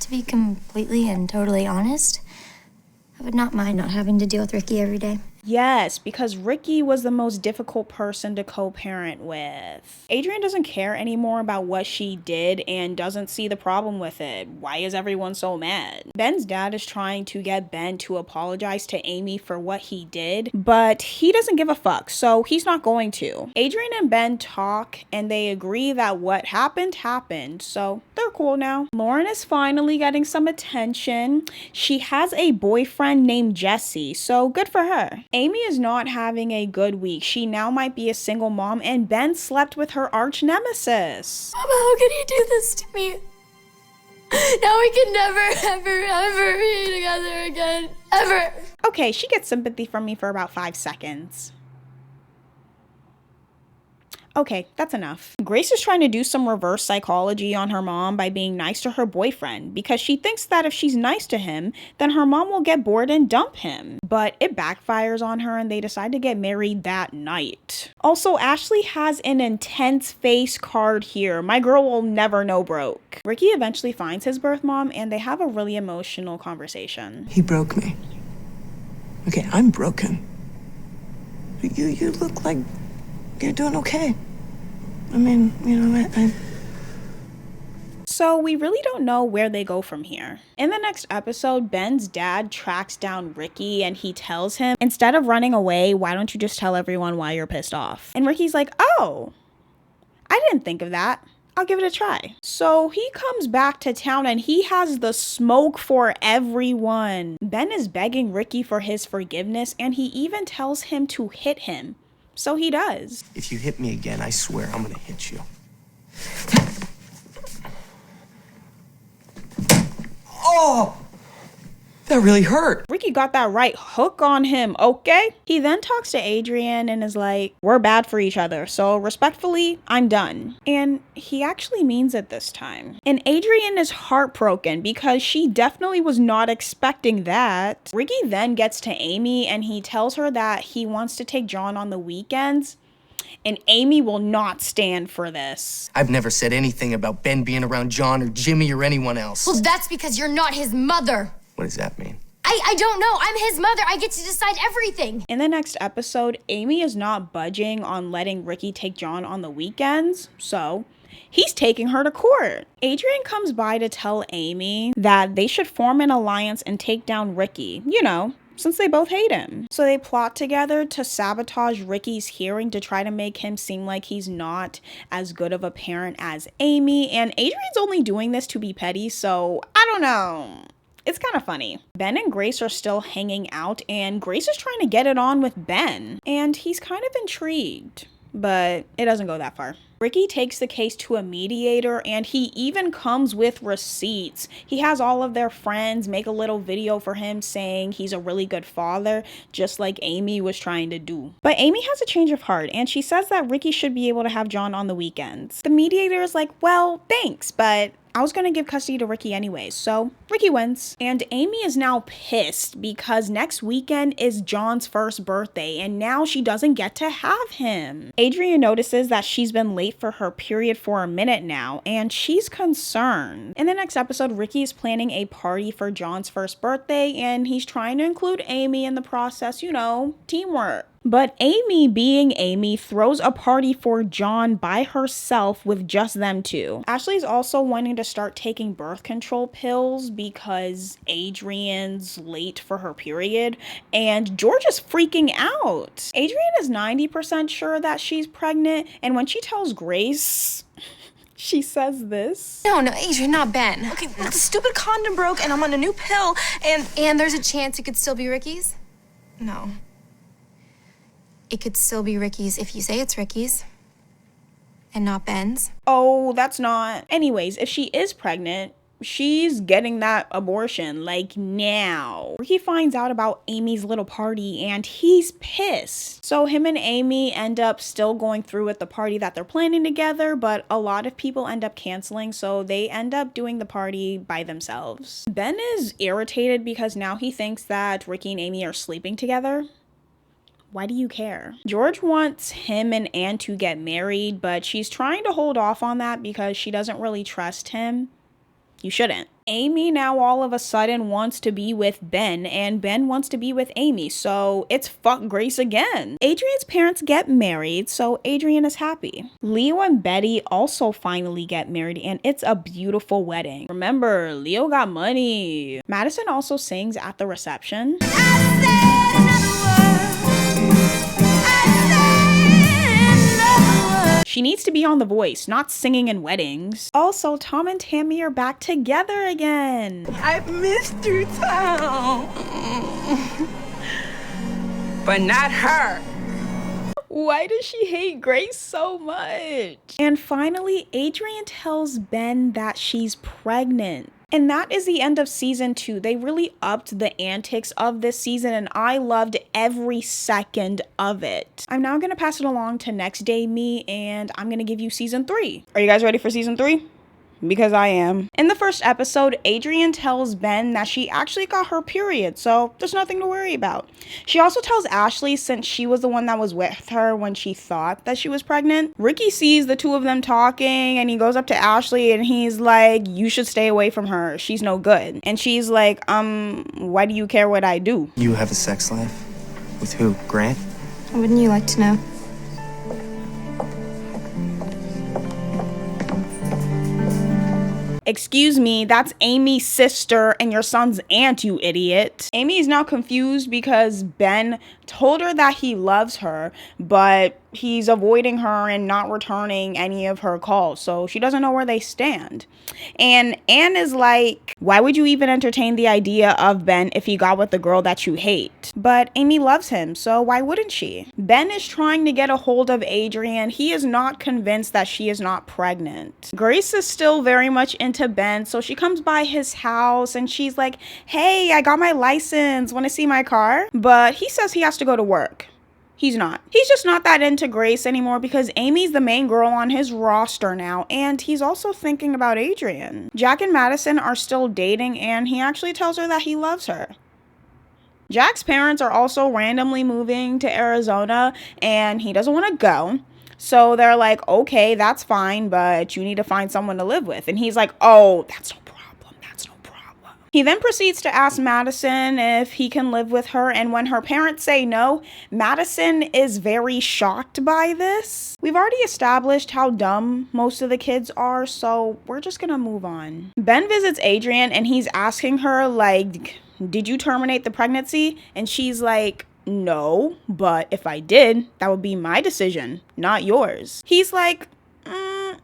to be completely and totally honest, I would not mind not having to deal with Ricky every day. Yes, because Ricky was the most difficult person to co-parent with. Adrian doesn't care anymore about what she did and doesn't see the problem with it. Why is everyone so mad? Ben's dad is trying to get Ben to apologize to Amy for what he did, but he doesn't give a fuck, so he's not going to. Adrian and Ben talk and they agree that what happened, so they're cool now. Lauren is finally getting some attention. She has a boyfriend named Jesse, so good for her. Amy is not having a good week. She now might be a single mom, and Ben slept with her arch nemesis. Mama, how can you do this to me? Now we can never, ever be together again. Ever. Okay, she gets sympathy from me for about 5 seconds. Okay, that's enough. Grace is trying to do some reverse psychology on her mom by being nice to her boyfriend because she thinks that if she's nice to him, then her mom will get bored and dump him. But it backfires on her and they decide to get married that night. Also, Ashley has an intense face card here. My girl will never know broke. Ricky eventually finds his birth mom and they have a really emotional conversation. He broke me. Okay, I'm broken. You look like you're doing okay. I mean, you know, So we really don't know where they go from here. In the next episode, Ben's dad tracks down Ricky and he tells him, instead of running away, why don't you just tell everyone why you're pissed off? And Ricky's like, oh, I didn't think of that. I'll give it a try. So he comes back to town and he has the smoke for everyone. Ben is begging Ricky for his forgiveness and he even tells him to hit him. So he does. If you hit me again, I swear I'm gonna hit you. Oh! That really hurt. Ricky got that right hook on him, okay? He then talks to Adrian and is like, we're bad for each other, so respectfully, I'm done. And he actually means it this time. And Adrian is heartbroken because she definitely was not expecting that. Ricky then gets to Amy and he tells her that he wants to take John on the weekends. And Amy will not stand for this. I've never said anything about Ben being around John or Jimmy or anyone else. Well, that's because you're not his mother. What does that mean? I don't know. I'm his mother. I get to decide everything. In the next episode, Amy is not budging on letting Ricky take John on the weekends, so he's taking her to court. Adrian comes by to tell Amy that they should form an alliance and take down Ricky, you know, since they both hate him. So they plot together to sabotage Ricky's hearing to try to make him seem like he's not as good of a parent as Amy, and Adrian's only doing this to be petty, so I don't know. It's kind of funny. Ben and Grace are still hanging out, and Grace is trying to get it on with Ben, and he's kind of intrigued, but it doesn't go that far. Ricky takes the case to a mediator, and he even comes with receipts. He has all of their friends make a little video for him saying he's a really good father, just like Amy was trying to do. But Amy has a change of heart, and she says that Ricky should be able to have John on the weekends. The mediator is like, well, thanks, but I was gonna give custody to Ricky anyways, so Ricky wins. And Amy is now pissed because next weekend is John's first birthday and now she doesn't get to have him. Adrian notices that she's been late for her period for a minute now and she's concerned. In the next episode, Ricky is planning a party for John's first birthday and he's trying to include Amy in the process, you know, teamwork. But Amy, being Amy, throws a party for John by herself with just them two. Ashley's also wanting to start taking birth control pills because Adrian's late for her period, and George is freaking out. Adrian is 90% sure that she's pregnant, and when she tells Grace, she says this. No, Adrian, not Ben. Okay, the stupid condom broke and I'm on a new pill And there's a chance it could still be Ricky's? No. It could still be Ricky's if you say it's Ricky's and not Ben's. Oh, that's not. Anyways, if she is pregnant, she's getting that abortion, like now. Ricky finds out about Amy's little party and he's pissed. So him and Amy end up still going through with the party that they're planning together, but a lot of people end up canceling, so they end up doing the party by themselves. Ben is irritated because now he thinks that Ricky and Amy are sleeping together. Why do you care? George wants him and Anne to get married, but she's trying to hold off on that because she doesn't really trust him. You shouldn't. Amy now all of a sudden wants to be with Ben, and Ben wants to be with Amy, so it's fuck Grace again. Adrian's parents get married, so Adrian is happy. Leo and Betty also finally get married, and it's a beautiful wedding. Remember, Leo got money. Madison also sings at the reception. She needs to be on The Voice, not singing in weddings. Also, Tom and Tammy are back together again. I've missed you, Tom. But not her. Why does she hate Grace so much? And finally, Adrian tells Ben that she's pregnant. And that is the end of season 2. They really upped the antics of this season and I loved every second of it. I'm now going to pass it along to Next Day Me and I'm going to give you season 3. Are you guys ready for season 3? Because I am. In the first episode, Adrian tells Ben that she actually got her period, so there's nothing to worry about. She also tells Ashley, since she was the one that was with her when she thought that she was pregnant. Ricky sees the two of them talking and he goes up to Ashley and he's like, you should stay away from her. She's no good. And she's like, why do you care what I do? You have a sex life? With who? Grant? Wouldn't you like to know? Excuse me, that's Amy's sister and your son's aunt, you idiot. Amy is now confused because Ben told her that he loves her, but he's avoiding her and not returning any of her calls. So she doesn't know where they stand. And Anne is like, why would you even entertain the idea of Ben if he got with the girl that you hate? But Amy loves him, so why wouldn't she? Ben is trying to get a hold of Adrian. He is not convinced that she is not pregnant. Grace is still very much into Ben, so she comes by his house and she's like, hey, I got my license. Want to see my car? But he says he has to go to work. He's not. He's just not that into Grace anymore because Amy's the main girl on his roster now, and he's also thinking about Adrian. Jack and Madison are still dating, and he actually tells her that he loves her. Jack's parents are also randomly moving to Arizona, and he doesn't want to go. So they're like, okay, that's fine, but you need to find someone to live with. And he's like, oh, that's no problem. He then proceeds to ask Madison if he can live with her, and when her parents say no, Madison is very shocked by this. We've already established how dumb most of the kids are, so we're just gonna move on. Ben visits Adrian and he's asking her, like, did you terminate the pregnancy? And she's like, no, but if I did, that would be my decision, not yours. He's like,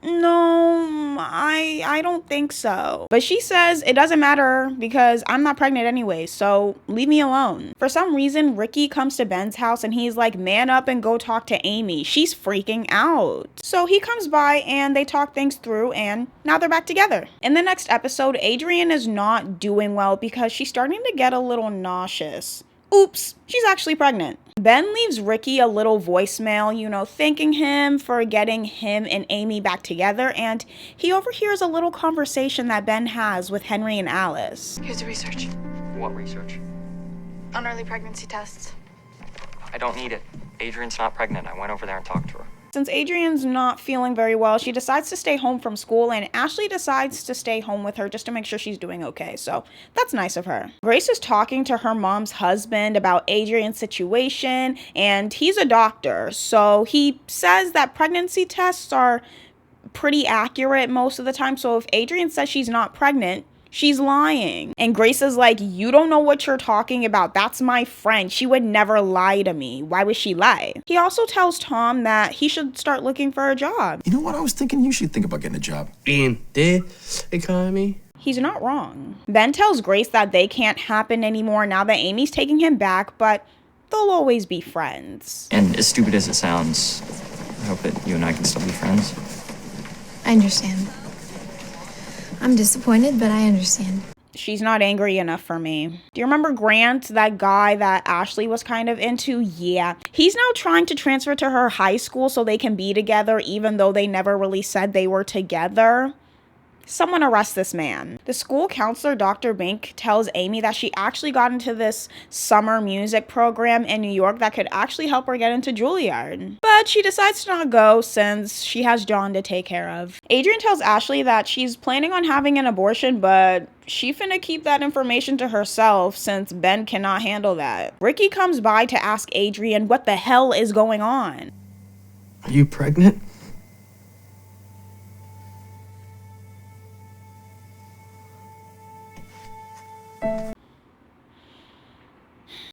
no, I don't think so. But she says it doesn't matter because I'm not pregnant anyway, so leave me alone. For some reason, Ricky comes to Ben's house and he's like, man up and go talk to Amy. She's freaking out. So he comes by and they talk things through, and now they're back together. In the next episode, Adrian is not doing well because she's starting to get a little nauseous. Oops, she's actually pregnant. Ben leaves Ricky a little voicemail, thanking him for getting him and Amy back together, and he overhears a little conversation that Ben has with Henry and Alice. Here's the research. What research? On early pregnancy tests. I don't need it. Adrian's not pregnant. I went over there and talked to her. Since Adrian's not feeling very well, she decides to stay home from school, and Ashley decides to stay home with her just to make sure she's doing okay, so that's nice of her. Grace is talking to her mom's husband about Adrian's situation, and he's a doctor, so he says that pregnancy tests are pretty accurate most of the time, so if Adrian says she's not pregnant, she's lying. And Grace is like, you don't know what you're talking about. That's my friend. She would never lie to me. Why would she lie? He also tells Tom that he should start looking for a job. You know what? I was thinking you should think about getting a job. In the economy. He's not wrong. Ben tells Grace that they can't happen anymore now that Amy's taking him back, but they'll always be friends. And as stupid as it sounds, I hope that you and I can still be friends. I understand. I'm disappointed, but I understand. She's not angry enough for me. Do you remember Grant, that guy that Ashley was kind of into? Yeah. He's now trying to transfer to her high school so they can be together, even though they never really said they were together. Someone arrest this man. The school counselor, Dr. Bink, tells Amy that she actually got into this summer music program in New York that could actually help her get into Juilliard. But she decides to not go since she has John to take care of. Adrian tells Ashley that she's planning on having an abortion, but she finna keep that information to herself since Ben cannot handle that. Ricky comes by to ask Adrian what the hell is going on. Are you pregnant?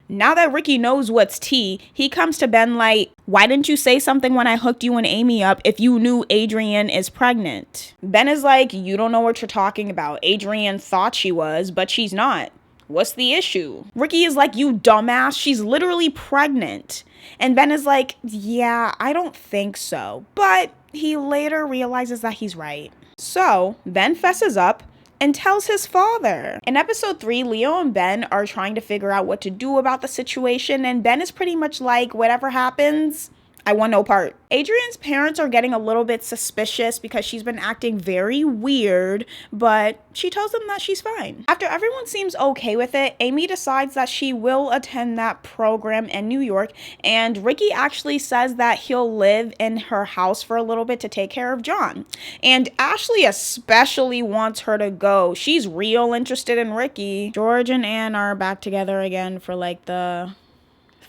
Now that Ricky knows what's tea, he comes to Ben like, why didn't you say something when I hooked you and Amy up if you knew Adrian is pregnant? Ben is like, you don't know what you're talking about. Adrian thought she was, but she's not. What's the issue? Ricky is like, you dumbass, she's literally pregnant. And Ben is like, yeah, I don't think so. But he later realizes that he's right. So Ben fesses up and tells his father. In episode 3, Leo and Ben are trying to figure out what to do about the situation, and Ben is pretty much like, whatever happens, I want no part. Adrian's parents are getting a little bit suspicious because she's been acting very weird, but she tells them that she's fine. After everyone seems okay with it, Amy decides that she will attend that program in New York, and Ricky actually says that he'll live in her house for a little bit to take care of John. And Ashley especially wants her to go. She's real interested in Ricky. George and Anne are back together again for like the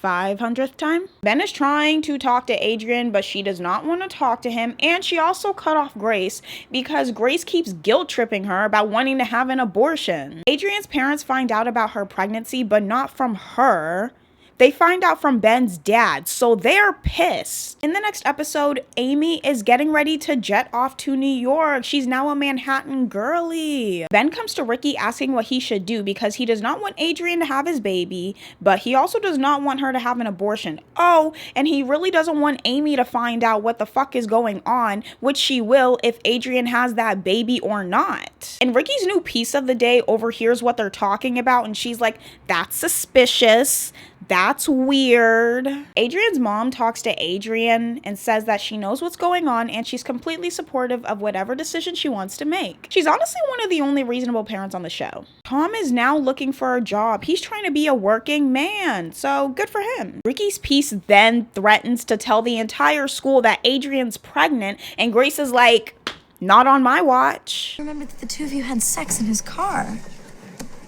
500th time. Ben is trying to talk to Adrian, but she does not want to talk to him, and she also cut off Grace because Grace keeps guilt tripping her about wanting to have an abortion. Adrian's parents find out about her pregnancy, but not from her. They find out from Ben's dad, so they're pissed. In the next episode, Amy is getting ready to jet off to New York. She's now a Manhattan girly. Ben comes to Ricky asking what he should do because he does not want Adrian to have his baby, but he also does not want her to have an abortion. Oh, and he really doesn't want Amy to find out what the fuck is going on, which she will if Adrian has that baby or not. And Ricky's new piece of the day overhears what they're talking about, and she's like, that's suspicious. That's weird. Adrian's mom talks to Adrian and says that she knows what's going on and she's completely supportive of whatever decision she wants to make. She's honestly one of the only reasonable parents on the show. Tom is now looking for a job. He's trying to be a working man, so good for him. Ricky's piece then threatens to tell the entire school that Adrian's pregnant, and Grace is like, not on my watch. I remember that the two of you had sex in his car.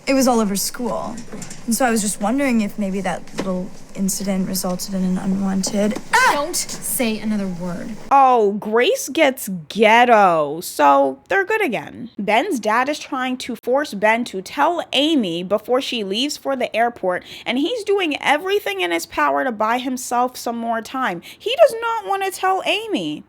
It was all over school. And so I was just wondering if maybe that little incident resulted in an unwanted... Don't say another word. Oh, Grace gets ghetto, so they're good again. Ben's dad is trying to force Ben to tell Amy before she leaves for the airport, and he's doing everything in his power to buy himself some more time. He does not want to tell Amy.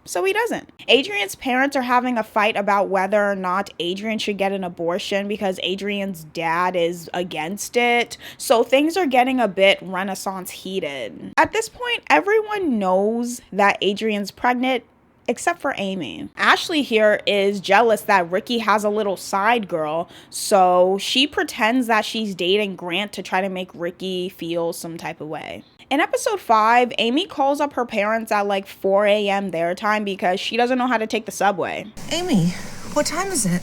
So he doesn't. Adrian's parents are having a fight about whether or not Adrian should get an abortion because Adrian's dad is against it. So things are getting a bit Renaissance heated. At this point, everyone knows that Adrian's pregnant, except for Amy. Ashley here is jealous that Ricky has a little side girl, so she pretends that she's dating Grant to try to make Ricky feel some type of way. In episode 5, Amy calls up her parents at like 4 a.m. their time because she doesn't know how to take the subway. Amy, what time is it?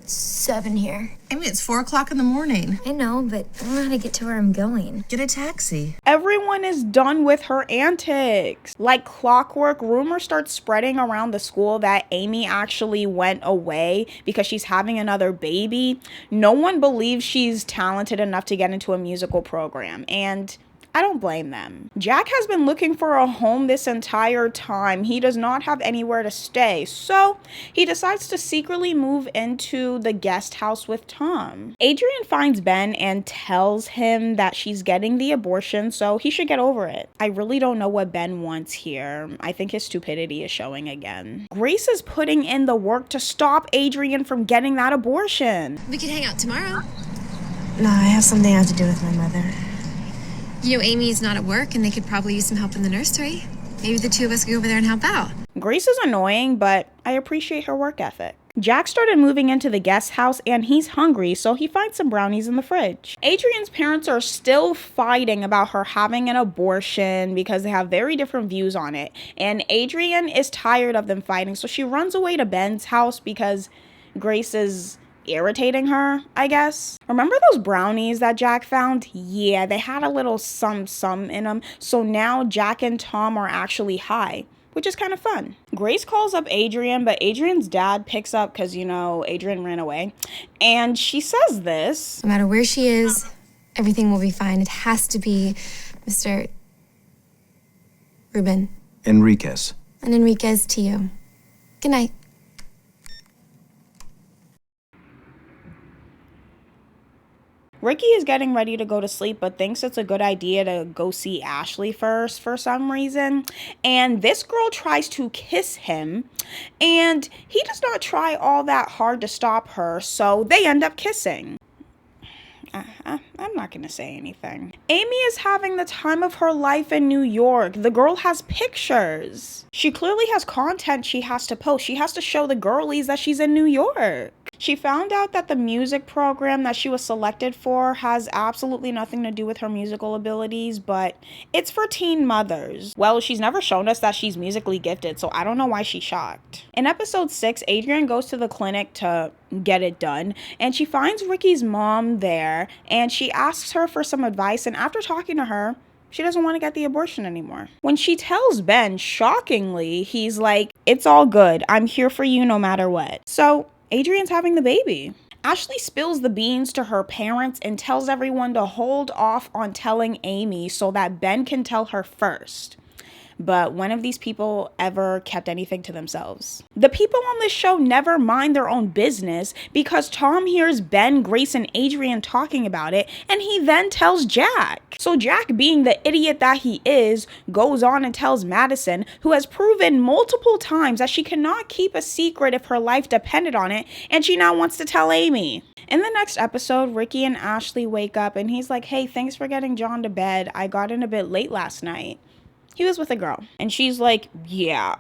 7 here. Amy, it's 4 o'clock in the morning. I know, but I don't know how to get to where I'm going. Get a taxi. Everyone is done with her antics. Like clockwork, rumors start spreading around the school that Amy actually went away because she's having another baby. No one believes she's talented enough to get into a musical program, and I don't blame them. Jack has been looking for a home this entire time. He does not have anywhere to stay, so he decides to secretly move into the guest house with Tom. Adrian finds Ben and tells him that she's getting the abortion, so he should get over it. I really don't know what Ben wants here. I think his stupidity is showing again. Grace is putting in the work to stop Adrian from getting that abortion. We could hang out tomorrow. No, I have something I have to do with my mother. You know, Amy's not at work and they could probably use some help in the nursery. Maybe the two of us could go over there and help out. Grace is annoying, but I appreciate her work ethic. Jack started moving into the guest house and he's hungry, so he finds some brownies in the fridge. Adrian's parents are still fighting about her having an abortion because they have very different views on it. And Adrian is tired of them fighting, so she runs away to Ben's house because Grace is irritating her, I guess. Remember those brownies that Jack found? Yeah, they had a little some in them. So now Jack and Tom are actually high, which is kind of fun. Grace calls up Adrian, but Adrian's dad picks up because, you know, Adrian ran away. And she says this: no matter where she is, everything will be fine. It has to be Mr. Ruben. Enriquez. And Enriquez to you. Good night. Ricky is getting ready to go to sleep, but thinks it's a good idea to go see Ashley first for some reason. And this girl tries to kiss him, and he does not try all that hard to stop her, so they end up kissing. I'm not gonna say anything. Amy is having the time of her life in New York. The girl has pictures. She clearly has content she has to post. She has to show the girlies that she's in New York. She found out that the music program that she was selected for has absolutely nothing to do with her musical abilities, but it's for teen mothers. Well, she's never shown us that she's musically gifted, so I don't know why she's shocked. In episode 6, Adrian goes to the clinic to get it done, and she finds Ricky's mom there, and she asks her for some advice, and after talking to her, she doesn't want to get the abortion anymore. When she tells Ben, shockingly, he's like, "It's all good. I'm here for you no matter what." So Adrian's having the baby. Ashley spills the beans to her parents and tells everyone to hold off on telling Amy so that Ben can tell her first. but when have these people ever kept anything to themselves? The people on this show never mind their own business because Tom hears Ben, Grace, and Adrian talking about it, and he then tells Jack. So Jack, being the idiot that he is, goes on and tells Madison, who has proven multiple times that she cannot keep a secret if her life depended on it, and she now wants to tell Amy. In the next episode, Ricky and Ashley wake up and he's like, hey, thanks for getting John to bed. I got in a bit late last night. He was with a girl. And she's like, yeah,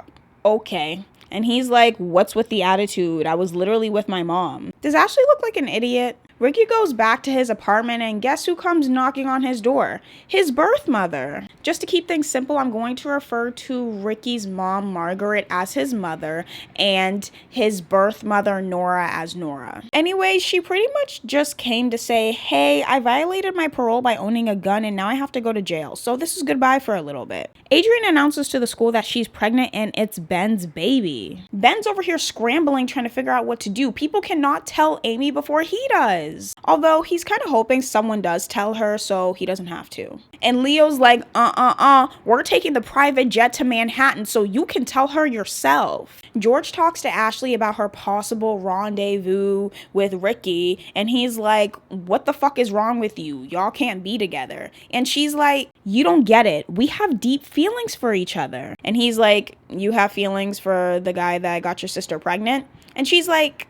okay. And he's like, what's with the attitude? I was literally with my mom. Does Ashley look like an idiot? Ricky goes back to his apartment and guess who comes knocking on his door? His birth mother. Just to keep things simple, I'm going to refer to Ricky's mom, Margaret, as his mother and his birth mother, Nora, as Nora. Anyway, she pretty much just came to say, hey, I violated my parole by owning a gun and now I have to go to jail. So this is goodbye for a little bit. Adrian announces to the school that she's pregnant and it's Ben's baby. Ben's over here scrambling, trying to figure out what to do. People cannot tell Amy before he does. Although he's kind of hoping someone does tell her so he doesn't have to. And Leo's like, we're taking the private jet to Manhattan so you can tell her yourself. George talks to Ashley about her possible rendezvous with Ricky, and he's like, what the fuck is wrong with you? Y'all can't be together. And she's like, you don't get it. We have deep feelings for each other. And he's like, you have feelings for the guy that got your sister pregnant? And she's like,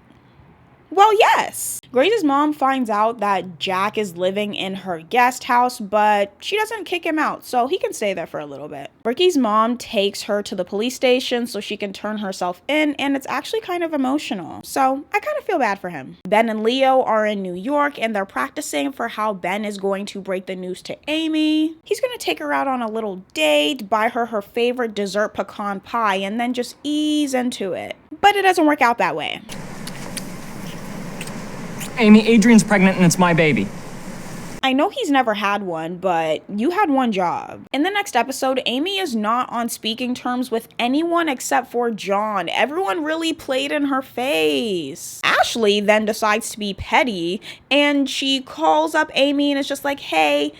well, yes. Grace's mom finds out that Jack is living in her guest house, but she doesn't kick him out, so he can stay there for a little bit. Ricky's mom takes her to the police station so she can turn herself in, and it's actually kind of emotional. So I kind of feel bad for him. Ben and Leo are in New York, and they're practicing for how Ben is going to break the news to Amy. He's going to take her out on a little date, buy her her favorite dessert pecan pie, and then just ease into it. But it doesn't work out that way. Amy, Adrian's pregnant and it's my baby. I know he's never had one, but you had one job. In the next episode, Amy is not on speaking terms with anyone except for John. Everyone really played in her face. Ashley then decides to be petty and she calls up Amy and is just like, hey,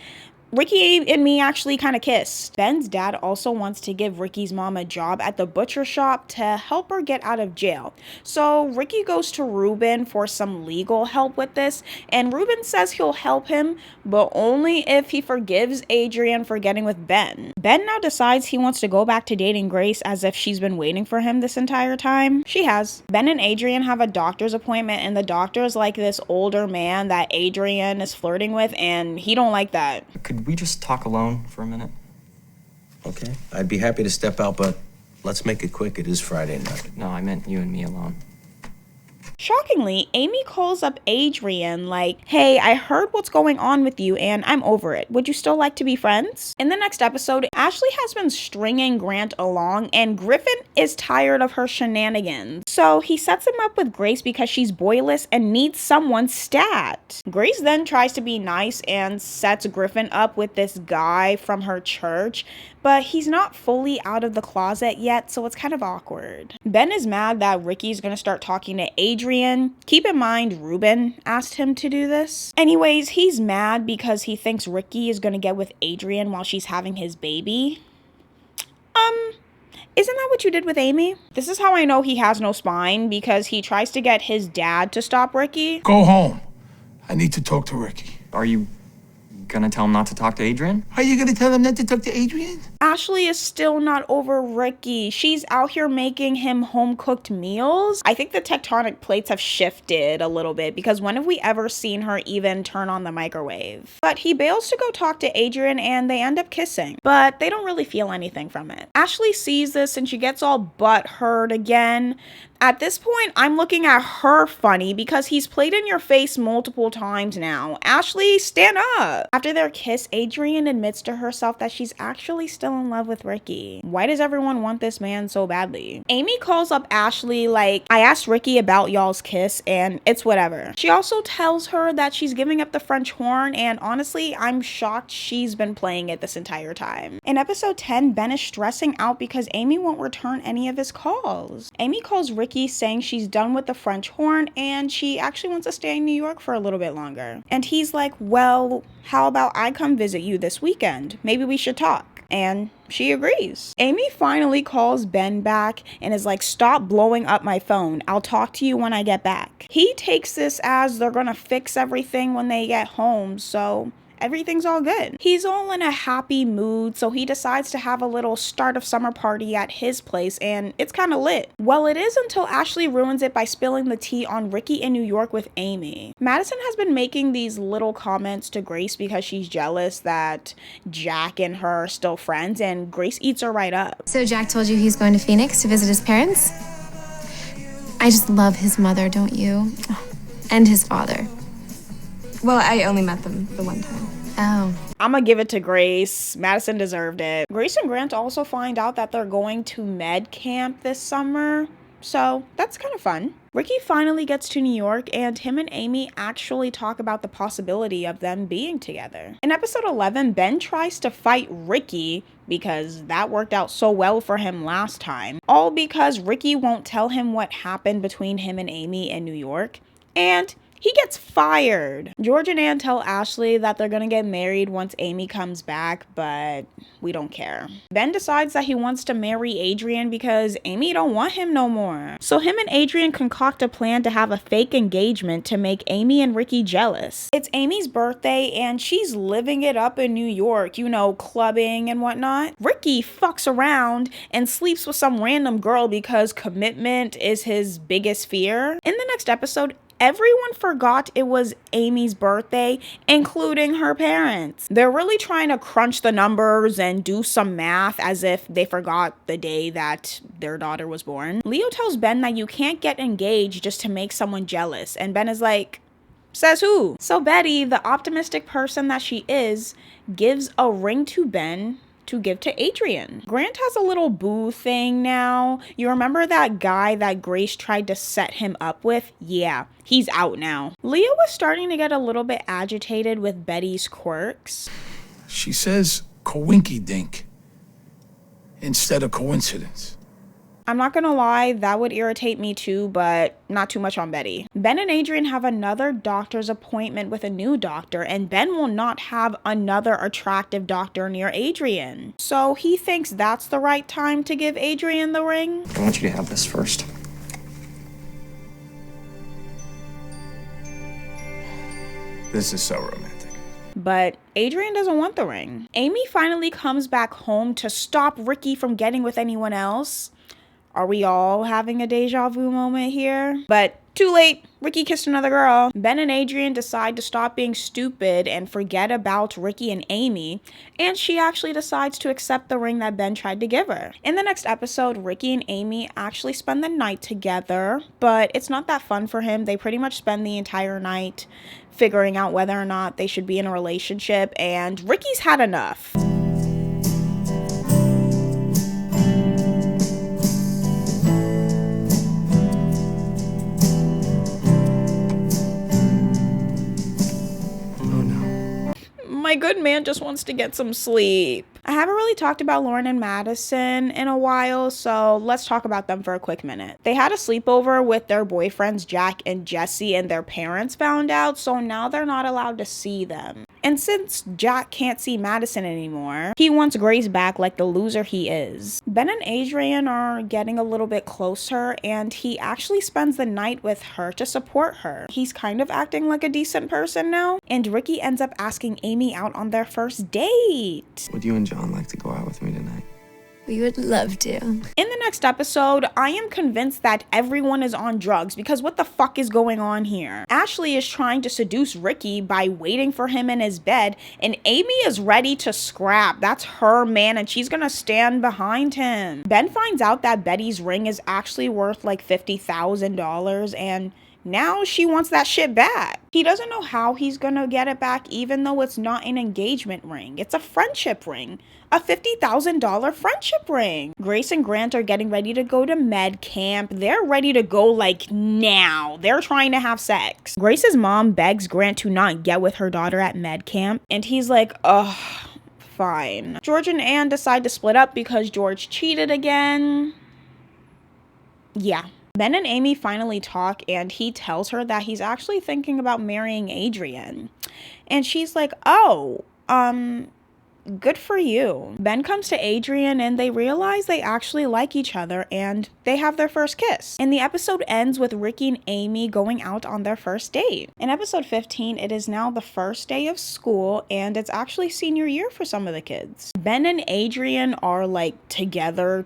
Ricky and me actually kind of kissed. Ben's dad also wants to give Ricky's mom a job at the butcher shop to help her get out of jail. So Ricky goes to Ruben for some legal help with this, and Ruben says he'll help him, but only if he forgives Adrian for getting with Ben. Ben now decides he wants to go back to dating Grace as if she's been waiting for him this entire time. She has. Ben and Adrian have a doctor's appointment, and the doctor is like this older man that Adrian is flirting with, and he don't like that. Could we just talk alone for a minute? Okay, I'd be happy to step out, but let's make it quick. It is Friday night. No, I meant you and me alone. Shockingly, Amy calls up Adrian like, hey, I heard what's going on with you and I'm over it. Would you still like to be friends? In the next episode, Ashley has been stringing Grant along and Griffin is tired of her shenanigans. So he sets him up with Grace because she's boyless and needs someone's stat. Grace then tries to be nice and sets Griffin up with this guy from her church, but he's not fully out of the closet yet, so it's kind of awkward. Ben is mad that Ricky's gonna start talking to Adrian. Keep in mind, Ruben asked him to do this. Anyways, he's mad because he thinks Ricky is gonna get with Adrian while she's having his baby. Isn't that what you did with Amy? This is how I know he has no spine, because he tries to get his dad to stop Ricky. Go home. I need to talk to Ricky. Are you gonna tell him not to talk to Adrian? Are you gonna tell him not to talk to Adrian? Ashley is still not over Ricky. She's out here making him home-cooked meals. I think the tectonic plates have shifted a little bit, because when have we ever seen her even turn on the microwave? But he bails to go talk to Adrian and they end up kissing, but they don't really feel anything from it. Ashley sees this and she gets all butthurt again. At this point, I'm looking at her funny because he's played in your face multiple times now. Ashley, stand up. After their kiss, Adrian admits to herself that she's actually still in love with Ricky. Why does everyone want this man so badly? Amy calls up Ashley like, I asked Ricky about y'all's kiss and it's whatever. She also tells her that she's giving up the French horn, and honestly, I'm shocked she's been playing it this entire time. In episode 10, Ben is stressing out because Amy won't return any of his calls. Amy calls Ricky saying she's done with the French horn and she actually wants to stay in New York for a little bit longer. And he's like, well, how about I come visit you this weekend? Maybe we should talk. And she agrees. Amy finally calls Ben back and is like, stop blowing up my phone. I'll talk to you when I get back. He takes this as they're gonna fix everything when they get home, so everything's all good. He's all in a happy mood, so he decides to have a little start of summer party at his place, and it's kind of lit. Well, it is until Ashley ruins it by spilling the tea on Ricky in New York with Amy. Madison has been making these little comments to Grace because she's jealous that Jack and her are still friends, and Grace eats her right up. So Jack told you he's going to Phoenix to visit his parents? I just love his mother, don't you? And his father. Well, I only met them the one time. Oh. I'm gonna give it to Grace. Madison deserved it. Grace and Grant also find out that they're going to med camp this summer, so that's kind of fun. Ricky finally gets to New York, and him and Amy actually talk about the possibility of them being together. In episode 11, Ben tries to fight Ricky because that worked out so well for him last time. All because Ricky won't tell him what happened between him and Amy in New York, and he gets fired. George and Ann tell Ashley that they're gonna get married once Amy comes back, but we don't care. Ben decides that he wants to marry Adrian because Amy don't want him no more. So him and Adrian concoct a plan to have a fake engagement to make Amy and Ricky jealous. It's Amy's birthday and she's living it up in New York, you know, clubbing and whatnot. Ricky fucks around and sleeps with some random girl because commitment is his biggest fear. In the next episode, everyone forgot it was Amy's birthday, including her parents. They're really trying to crunch the numbers and do some math as if they forgot the day that their daughter was born. Leo tells Ben that you can't get engaged just to make someone jealous, and Ben is like, says who? So Betty, the optimistic person that she is, gives a ring to Ben to give to Adrian. Grant has a little boo thing now. You remember that guy that Grace tried to set him up with? Yeah, he's out now. Leo was starting to get a little bit agitated with Betty's quirks. She says coinky dink instead of coincidence. I'm not gonna lie, that would irritate me too, but not too much on Betty. Ben and Adrian have another doctor's appointment with a new doctor, and Ben will not have another attractive doctor near Adrian. So he thinks that's the right time to give Adrian the ring. I want you to have this first. This is so romantic. But Adrian doesn't want the ring. Amy finally comes back home to stop Ricky from getting with anyone else. Are we all having a deja vu moment here? But too late, Ricky kissed another girl. Ben and Adrian decide to stop being stupid and forget about Ricky and Amy, and she actually decides to accept the ring that Ben tried to give her. In the next episode, Ricky and Amy actually spend the night together, but it's not that fun for him. They pretty much spend the entire night figuring out whether or not they should be in a relationship, and Ricky's had enough. My good man just wants to get some sleep. I haven't really talked about Lauren and Madison in a while, so let's talk about them for a quick minute. They had a sleepover with their boyfriends Jack and Jesse, and their parents found out, so now they're not allowed to see them. And since Jack can't see Madison anymore, he wants Grace back like the loser he is. Ben and Adrian are getting a little bit closer, and he actually spends the night with her to support her. He's kind of acting like a decent person now, and Ricky ends up asking Amy out on their first date. Would you and John like to go out with me tonight? We would love to. In the next episode, I am convinced that everyone is on drugs because what the fuck is going on here? Ashley is trying to seduce Ricky by waiting for him in his bed, and Amy is ready to scrap. That's her man, and she's gonna stand behind him. Ben finds out that Betty's ring is actually worth like $50,000, and now she wants that shit back. He doesn't know how he's gonna get it back, even though it's not an engagement ring. It's a friendship ring. A $50,000 friendship ring. Grace and Grant are getting ready to go to med camp. They're ready to go like now. They're trying to have sex. Grace's mom begs Grant to not get with her daughter at med camp, and he's like, ugh, fine. George and Ann decide to split up because George cheated again. Yeah. Ben and Amy finally talk, and he tells her that he's actually thinking about marrying Adrian. And she's like, oh, good for you. Ben comes to Adrian and they realize they actually like each other and they have their first kiss. And the episode ends with Ricky and Amy going out on their first date. In episode 15, it is now the first day of school and it's actually senior year for some of the kids. Ben and Adrian are like together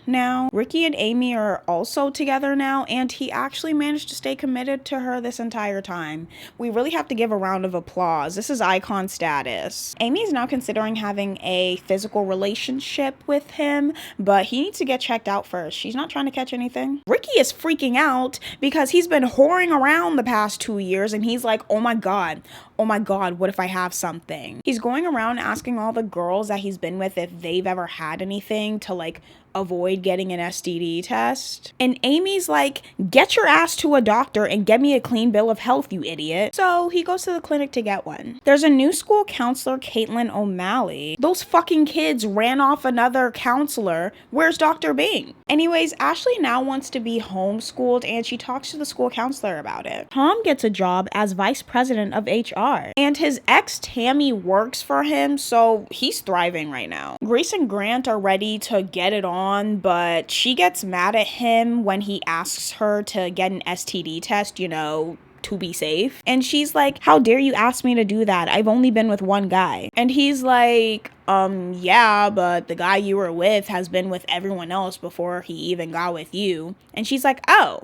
now. Ricky and Amy are also together now and he actually managed to stay committed to her this entire time. We really have to give a round of applause. This is icon status. Amy is now considering having a physical relationship with him, but he needs to get checked out first. She's not trying to catch anything. Ricky is freaking out because he's been whoring around the past 2 years and he's like, oh my god, what if I have something? He's going around asking all the girls that he's been with if they've ever had anything to like avoid getting an STD test. And Amy's like, get your ass to a doctor and get me a clean bill of health, you idiot. So he goes to the clinic to get one. There's a new school counselor, Caitlin O'Malley. Those fucking kids ran off another counselor. Where's Dr. Bing? Anyways, Ashley now wants to be homeschooled and she talks to the school counselor about it. Tom gets a job as vice president of HR and his ex Tammy works for him, so he's thriving right now. Grace and Grant are ready to get it on, but she gets mad at him when he asks her to get an STD test, you know, to be safe. And she's like, how dare you ask me to do that? I've only been with one guy. And he's like, yeah, but the guy you were with has been with everyone else before he even got with you. And she's like, oh,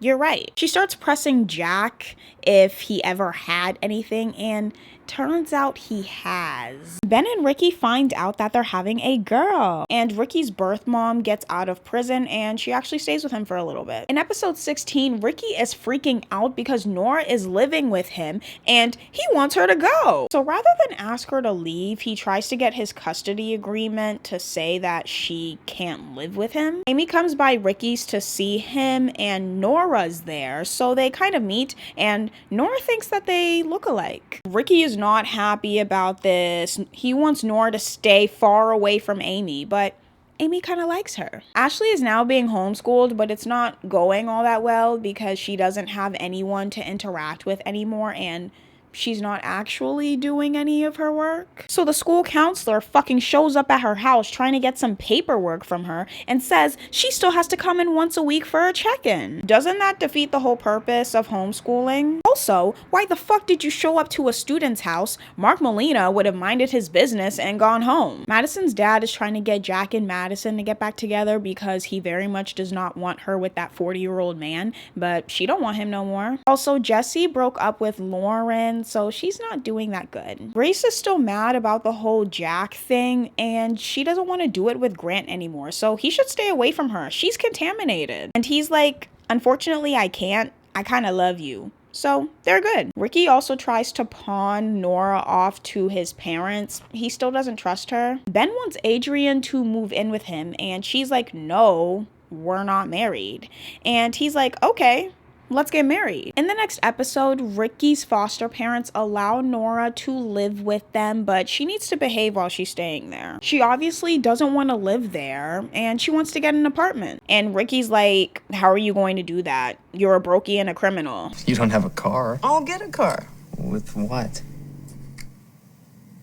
you're right. She starts pressing Jack if he ever had anything, and turns out he has. Ben and Ricky find out that they're having a girl, and Ricky's birth mom gets out of prison and she actually stays with him for a little bit. In episode 16, Ricky is freaking out because Nora is living with him and he wants her to go. So rather than ask her to leave, he tries to get his custody agreement to say that she can't live with him. Amy comes by Ricky's to see him and Nora's there, so they kind of meet and Nora thinks that they look alike. Ricky is not happy about this. He wants Nora to stay far away from Amy, but Amy kind of likes her. Ashley is now being homeschooled, but it's not going all that well because she doesn't have anyone to interact with anymore and she's not actually doing any of her work. So the school counselor fucking shows up at her house trying to get some paperwork from her and says she still has to come in once a week for a check-in. Doesn't that defeat the whole purpose of homeschooling? Also, why the fuck did you show up to a student's house? Mark Molina would have minded his business and gone home. Madison's dad is trying to get Jack and Madison to get back together because he very much does not want her with that 40-year-old man, but she don't want him no more. Also, Jessie broke up with Lauren, so she's not doing that good. Grace is still mad about the whole Jack thing and she doesn't want to do it with Grant anymore, so he should stay away from her. She's contaminated. And he's like, unfortunately I can't. I kind of love you. So they're good. Ricky also tries to pawn Nora off to his parents. He still doesn't trust her. Ben wants Adrian to move in with him and she's like, no, we're not married. And he's like, okay, let's get married. In the next episode, Ricky's foster parents allow Nora to live with them, but she needs to behave while she's staying there. She obviously doesn't want to live there, and she wants to get an apartment. And Ricky's like, how are you going to do that? You're a brokey and a criminal. You don't have a car. I'll get a car. With what?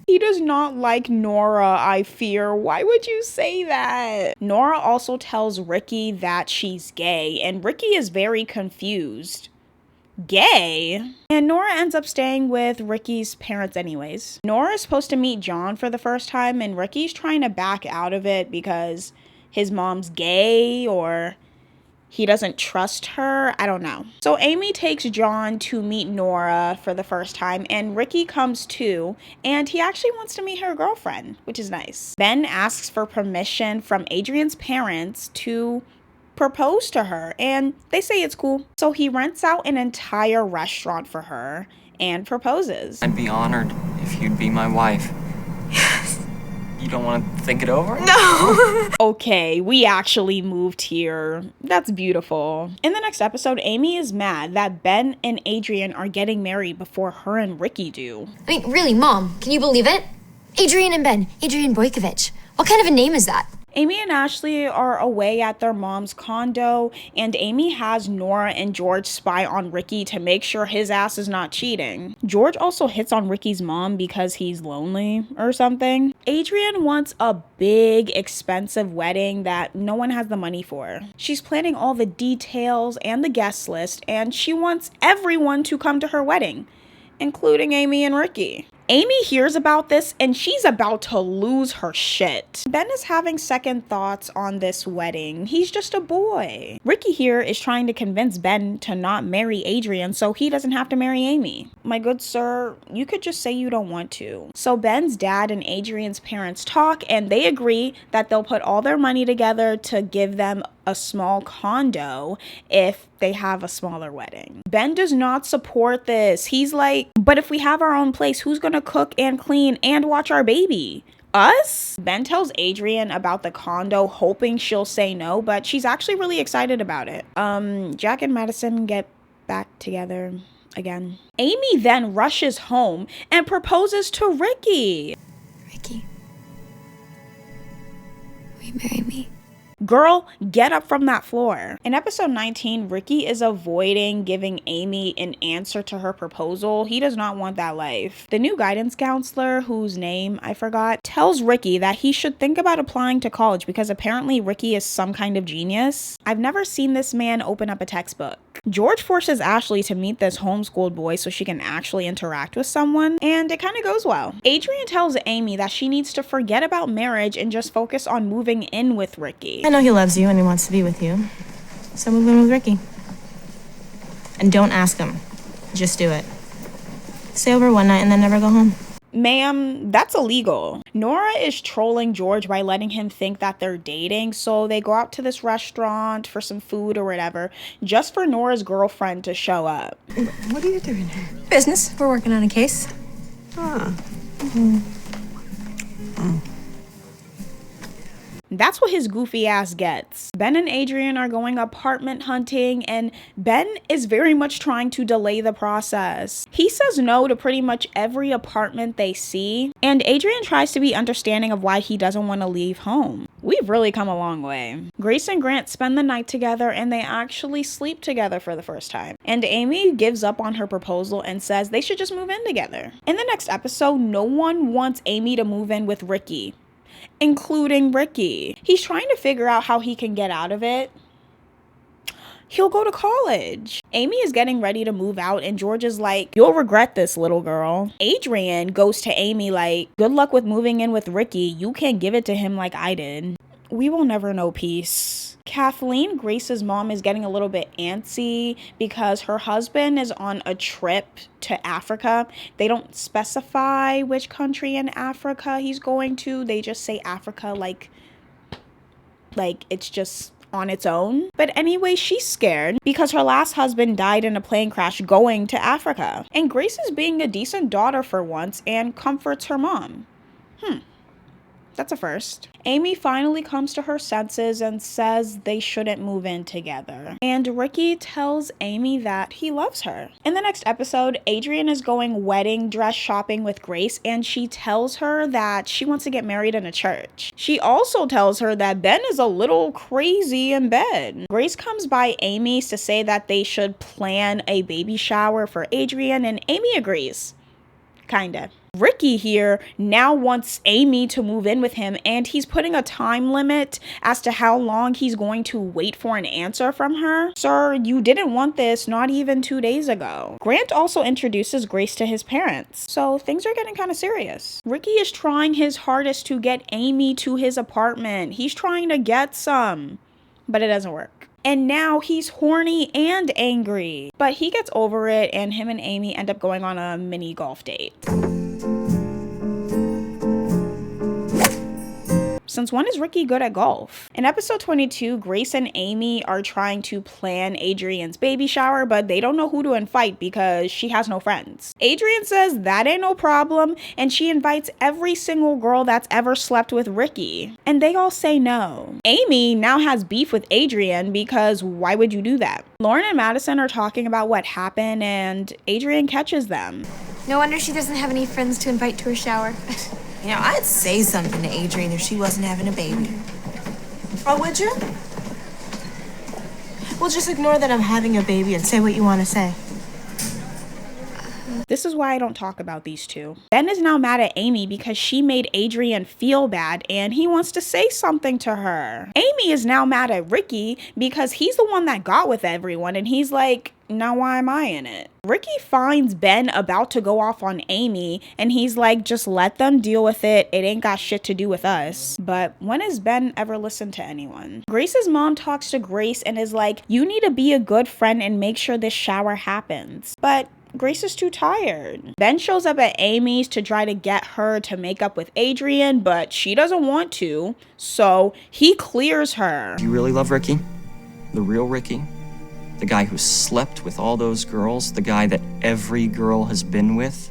He does not like Nora, I fear. Why would you say that? Nora also tells Ricky that she's gay, and Ricky is very confused. Gay? And Nora ends up staying with Ricky's parents anyways. Nora is supposed to meet John for the first time, and Ricky's trying to back out of it because his mom's gay or he doesn't trust her. I don't know. So Amy takes John to meet Nora for the first time and Ricky comes too, and he actually wants to meet her girlfriend, which is nice. Ben asks for permission from Adrian's parents to propose to her and they say it's cool. So he rents out an entire restaurant for her and proposes. I'd be honored if you'd be my wife. You don't want to think it over? No! Okay, we actually moved here. That's beautiful. In the next episode, Amy is mad that Ben and Adrian are getting married before her and Ricky do. I mean, really, Mom, can you believe it? Adrian and Ben, Adrian Boykovich. What kind of a name is that? Amy and Ashley are away at their mom's condo, and Amy has Nora and George spy on Ricky to make sure his ass is not cheating. George also hits on Ricky's mom because he's lonely or something. Adrienne wants a big, expensive wedding that no one has the money for. She's planning all the details and the guest list, and she wants everyone to come to her wedding, including Amy and Ricky. Amy hears about this and she's about to lose her shit. Ben is having second thoughts on this wedding. He's just a boy. Ricky here is trying to convince Ben to not marry Adrienne so he doesn't have to marry Amy. My good sir, you could just say you don't want to. So Ben's dad and Adrienne's parents talk and they agree that they'll put all their money together to give them a small condo if they have a smaller wedding. Ben does not support this. He's like, but if we have our own place, who's gonna cook and clean and watch our baby? Us? Ben tells Adrienne about the condo, hoping she'll say no, but she's actually really excited about it. Jack and Madison get back together again. Amy then rushes home and proposes to Ricky. Ricky, will you marry me? Girl, get up from that floor. In episode 19, Ricky is avoiding giving Amy an answer to her proposal. He does not want that life. The new guidance counselor, whose name I forgot, tells Ricky that he should think about applying to college because apparently Ricky is some kind of genius. I've never seen this man open up a textbook. George forces Ashley to meet this homeschooled boy so she can actually interact with someone, and it kind of goes well. Adrienne tells Amy that she needs to forget about marriage and just focus on moving in with Ricky. I know he loves you and he wants to be with you. So move in with Ricky. And don't ask him. Just do it. Stay over one night and then never go home. Ma'am, that's illegal. Nora is trolling George by letting him think that they're dating, so they go out to this restaurant for some food or whatever, just for Nora's girlfriend to show up. What are you doing here? Business. We're working on a case. Ah. That's what his goofy ass gets. Ben and Adrienne are going apartment hunting, and Ben is very much trying to delay the process. He says no to pretty much every apartment they see, and Adrienne tries to be understanding of why he doesn't want to leave home. We've really come a long way. Grace and Grant spend the night together and they actually sleep together for the first time. And Amy gives up on her proposal and says they should just move in together. In the next episode, no one wants Amy to move in with Ricky, including Ricky. He's trying to figure out how he can get out of it. He'll go to college. Amy is getting ready to move out and George is like, you'll regret this, little girl. Adrienne goes to Amy like, good luck with moving in with Ricky. You can't give it to him like I did. We will never know peace. Kathleen, Grace's mom, is getting a little bit antsy because her husband is on a trip to Africa. They don't specify which country in Africa he's going to. They just say Africa like it's just on its own. But anyway, she's scared because her last husband died in a plane crash going to Africa. And Grace is being a decent daughter for once and comforts her mom. That's a first. Amy finally comes to her senses and says they shouldn't move in together. And Ricky tells Amy that he loves her. In the next episode, Adrienne is going wedding dress shopping with Grace and she tells her that she wants to get married in a church. She also tells her that Ben is a little crazy in bed. Grace comes by Amy's to say that they should plan a baby shower for Adrienne and Amy agrees. Kinda. Ricky here now wants Amy to move in with him and he's putting a time limit as to how long he's going to wait for an answer from her. Sir, you didn't want this not even 2 days ago. Grant also introduces Grace to his parents, so things are getting kind of serious. Ricky is trying his hardest to get Amy to his apartment. He's trying to get some, but it doesn't work. And now he's horny and angry. But he gets over it and him and Amy end up going on a mini golf date. Since when is Ricky good at golf? In episode 22, Grace and Amy are trying to plan Adrienne's baby shower, but they don't know who to invite because she has no friends. Adrienne says that ain't no problem, and she invites every single girl that's ever slept with Ricky. And they all say no. Amy now has beef with Adrienne because why would you do that? Lauren and Madison are talking about what happened, and Adrienne catches them. No wonder she doesn't have any friends to invite to her shower. You know, I'd say something to Adrienne if she wasn't having a baby. Oh, would you? Well, just ignore that I'm having a baby and say what you want to say. This is why I don't talk about these two. Ben is now mad at Amy because she made Adrian feel bad and he wants to say something to her. Amy is now mad at Ricky because he's the one that got with everyone and he's like, now why am I in it? Ricky finds Ben about to go off on Amy and he's like, just let them deal with it. It ain't got shit to do with us. But when has Ben ever listened to anyone? Grace's mom talks to Grace and is like, you need to be a good friend and make sure this shower happens. But Grace is too tired. Ben shows up at Amy's to try to get her to make up with Adrian, but she doesn't want to, so he clears her. Do you really love Ricky? The real Ricky? The guy who slept with all those girls? The guy that every girl has been with?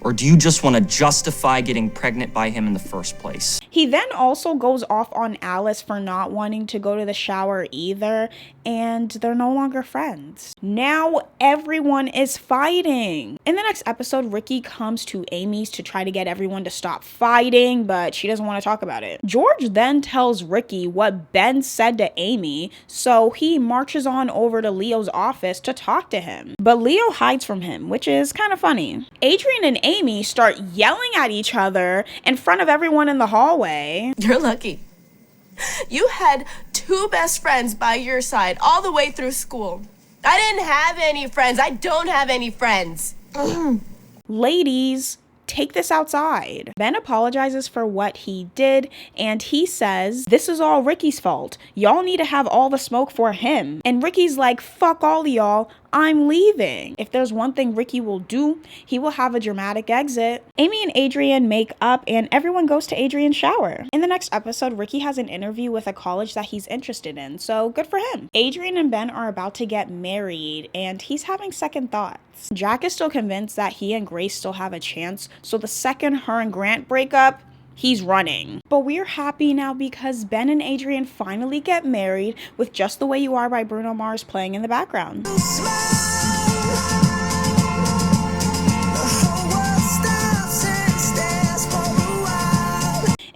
Or do you just want to justify getting pregnant by him in the first place? He then also goes off on Alice for not wanting to go to the shower either, and they're no longer friends. Now everyone is fighting. In the next episode, Ricky comes to Amy's to try to get everyone to stop fighting, but she doesn't want to talk about it. George then tells Ricky what Ben said to Amy, so he marches on over to Leo's office to talk to him. But Leo hides from him, which is kind of funny. Adrian and Amy start yelling at each other in front of everyone in the hallway. You're lucky. You had two best friends by your side all the way through school. I didn't have any friends. I don't have any friends. Ladies, take this outside. Ben apologizes for what he did, and he says, this is all Ricky's fault. Y'all need to have all the smoke for him. And Ricky's like, fuck all of y'all. I'm leaving. If there's one thing Ricky will do, he will have a dramatic exit. Amy and Adrian make up and everyone goes to Adrian's shower. In the next episode, Ricky has an interview with a college that he's interested in, so good for him. Adrian and Ben are about to get married and he's having second thoughts. Jack is still convinced that he and Grace still have a chance, so the second her and Grant break up, he's running. But we're happy now because Ben and Adrian finally get married with Just the Way You Are by Bruno Mars playing in the background.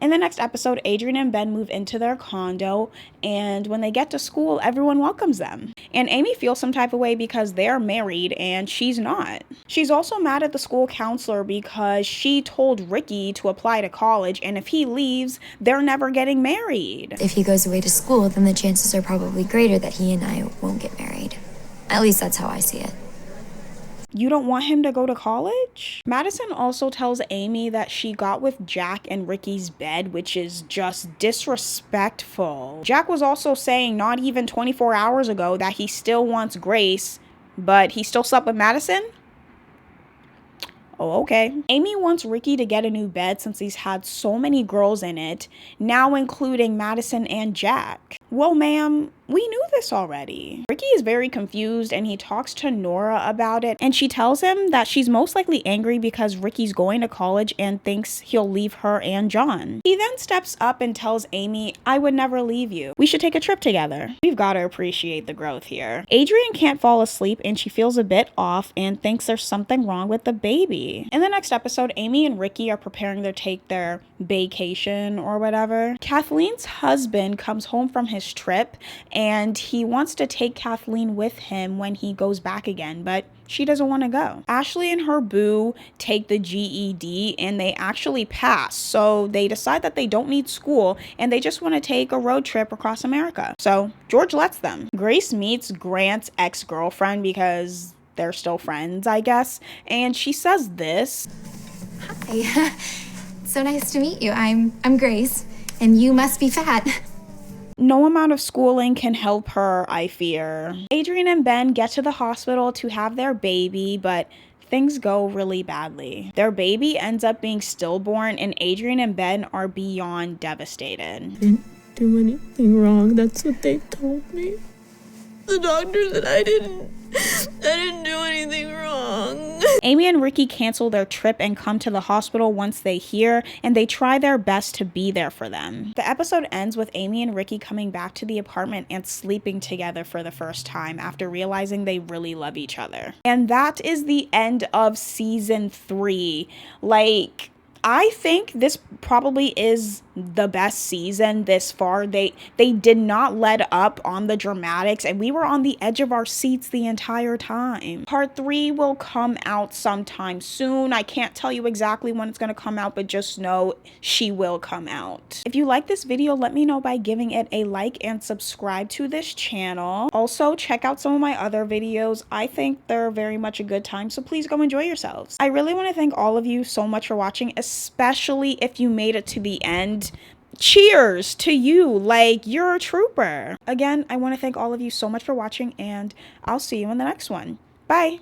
In the next episode, Adrian and Ben move into their condo, and when they get to school, everyone welcomes them. And Amy feels some type of way because they're married and she's not. She's also mad at the school counselor because she told Ricky to apply to college, and if he leaves, they're never getting married. If he goes away to school, then the chances are probably greater that he and I won't get married. At least that's how I see it. You don't want him to go to college? Madison also tells Amy that she got with Jack in Ricky's bed, which is just disrespectful. Jack was also saying not even 24 hours ago that he still wants Grace, but he still slept with Madison? Oh, okay. Amy wants Ricky to get a new bed since he's had so many girls in it, now including Madison and Jack. Well, ma'am, we knew this already. Ricky is very confused and he talks to Nora about it, and she tells him that she's most likely angry because Ricky's going to college and thinks he'll leave her and John. He then steps up and tells Amy, I would never leave you. We should take a trip together. We've got to appreciate the growth here. Adrian can't fall asleep and she feels a bit off and thinks there's something wrong with the baby. In the next episode, Amy and Ricky are preparing to take their vacation or whatever. Kathleen's husband comes home from his trip and he wants to take Kathleen with him when he goes back again, but she doesn't want to go. Ashley and her boo take the GED and they actually pass, so they decide that they don't need school and they just want to take a road trip across America. So George lets them. Grace meets Grant's ex-girlfriend because they're still friends, I guess, and she says this. Hi. So nice to meet you. I'm Grace, and you must be fat. No amount of schooling can help her, I fear. Adrian and Ben get to the hospital to have their baby, but things go really badly. Their baby ends up being stillborn, and Adrian and Ben are beyond devastated. Didn't do anything wrong. That's what they told me. The doctor said I didn't do anything wrong. Amy and Ricky cancel their trip and come to the hospital once they hear, and they try their best to be there for them. The episode ends with Amy and Ricky coming back to the apartment and sleeping together for the first time after realizing they really love each other. And that is the end of season 3. Like, I think this probably is the best season this far. They did not let up on the dramatics, and we were on the edge of our seats the entire time. Part 3 will come out sometime soon. I can't tell you exactly when it's going to come out, but just know she will come out. If you like this video, let me know by giving it a like and subscribe to this channel. Also, check out some of my other videos. I think they're very much a good time, so please go enjoy yourselves. I really want to thank all of you so much for watching, especially if you made it to the end. Cheers to you, like, you're a trooper. Again, I want to thank all of you so much for watching, and I'll see you in the next one. Bye.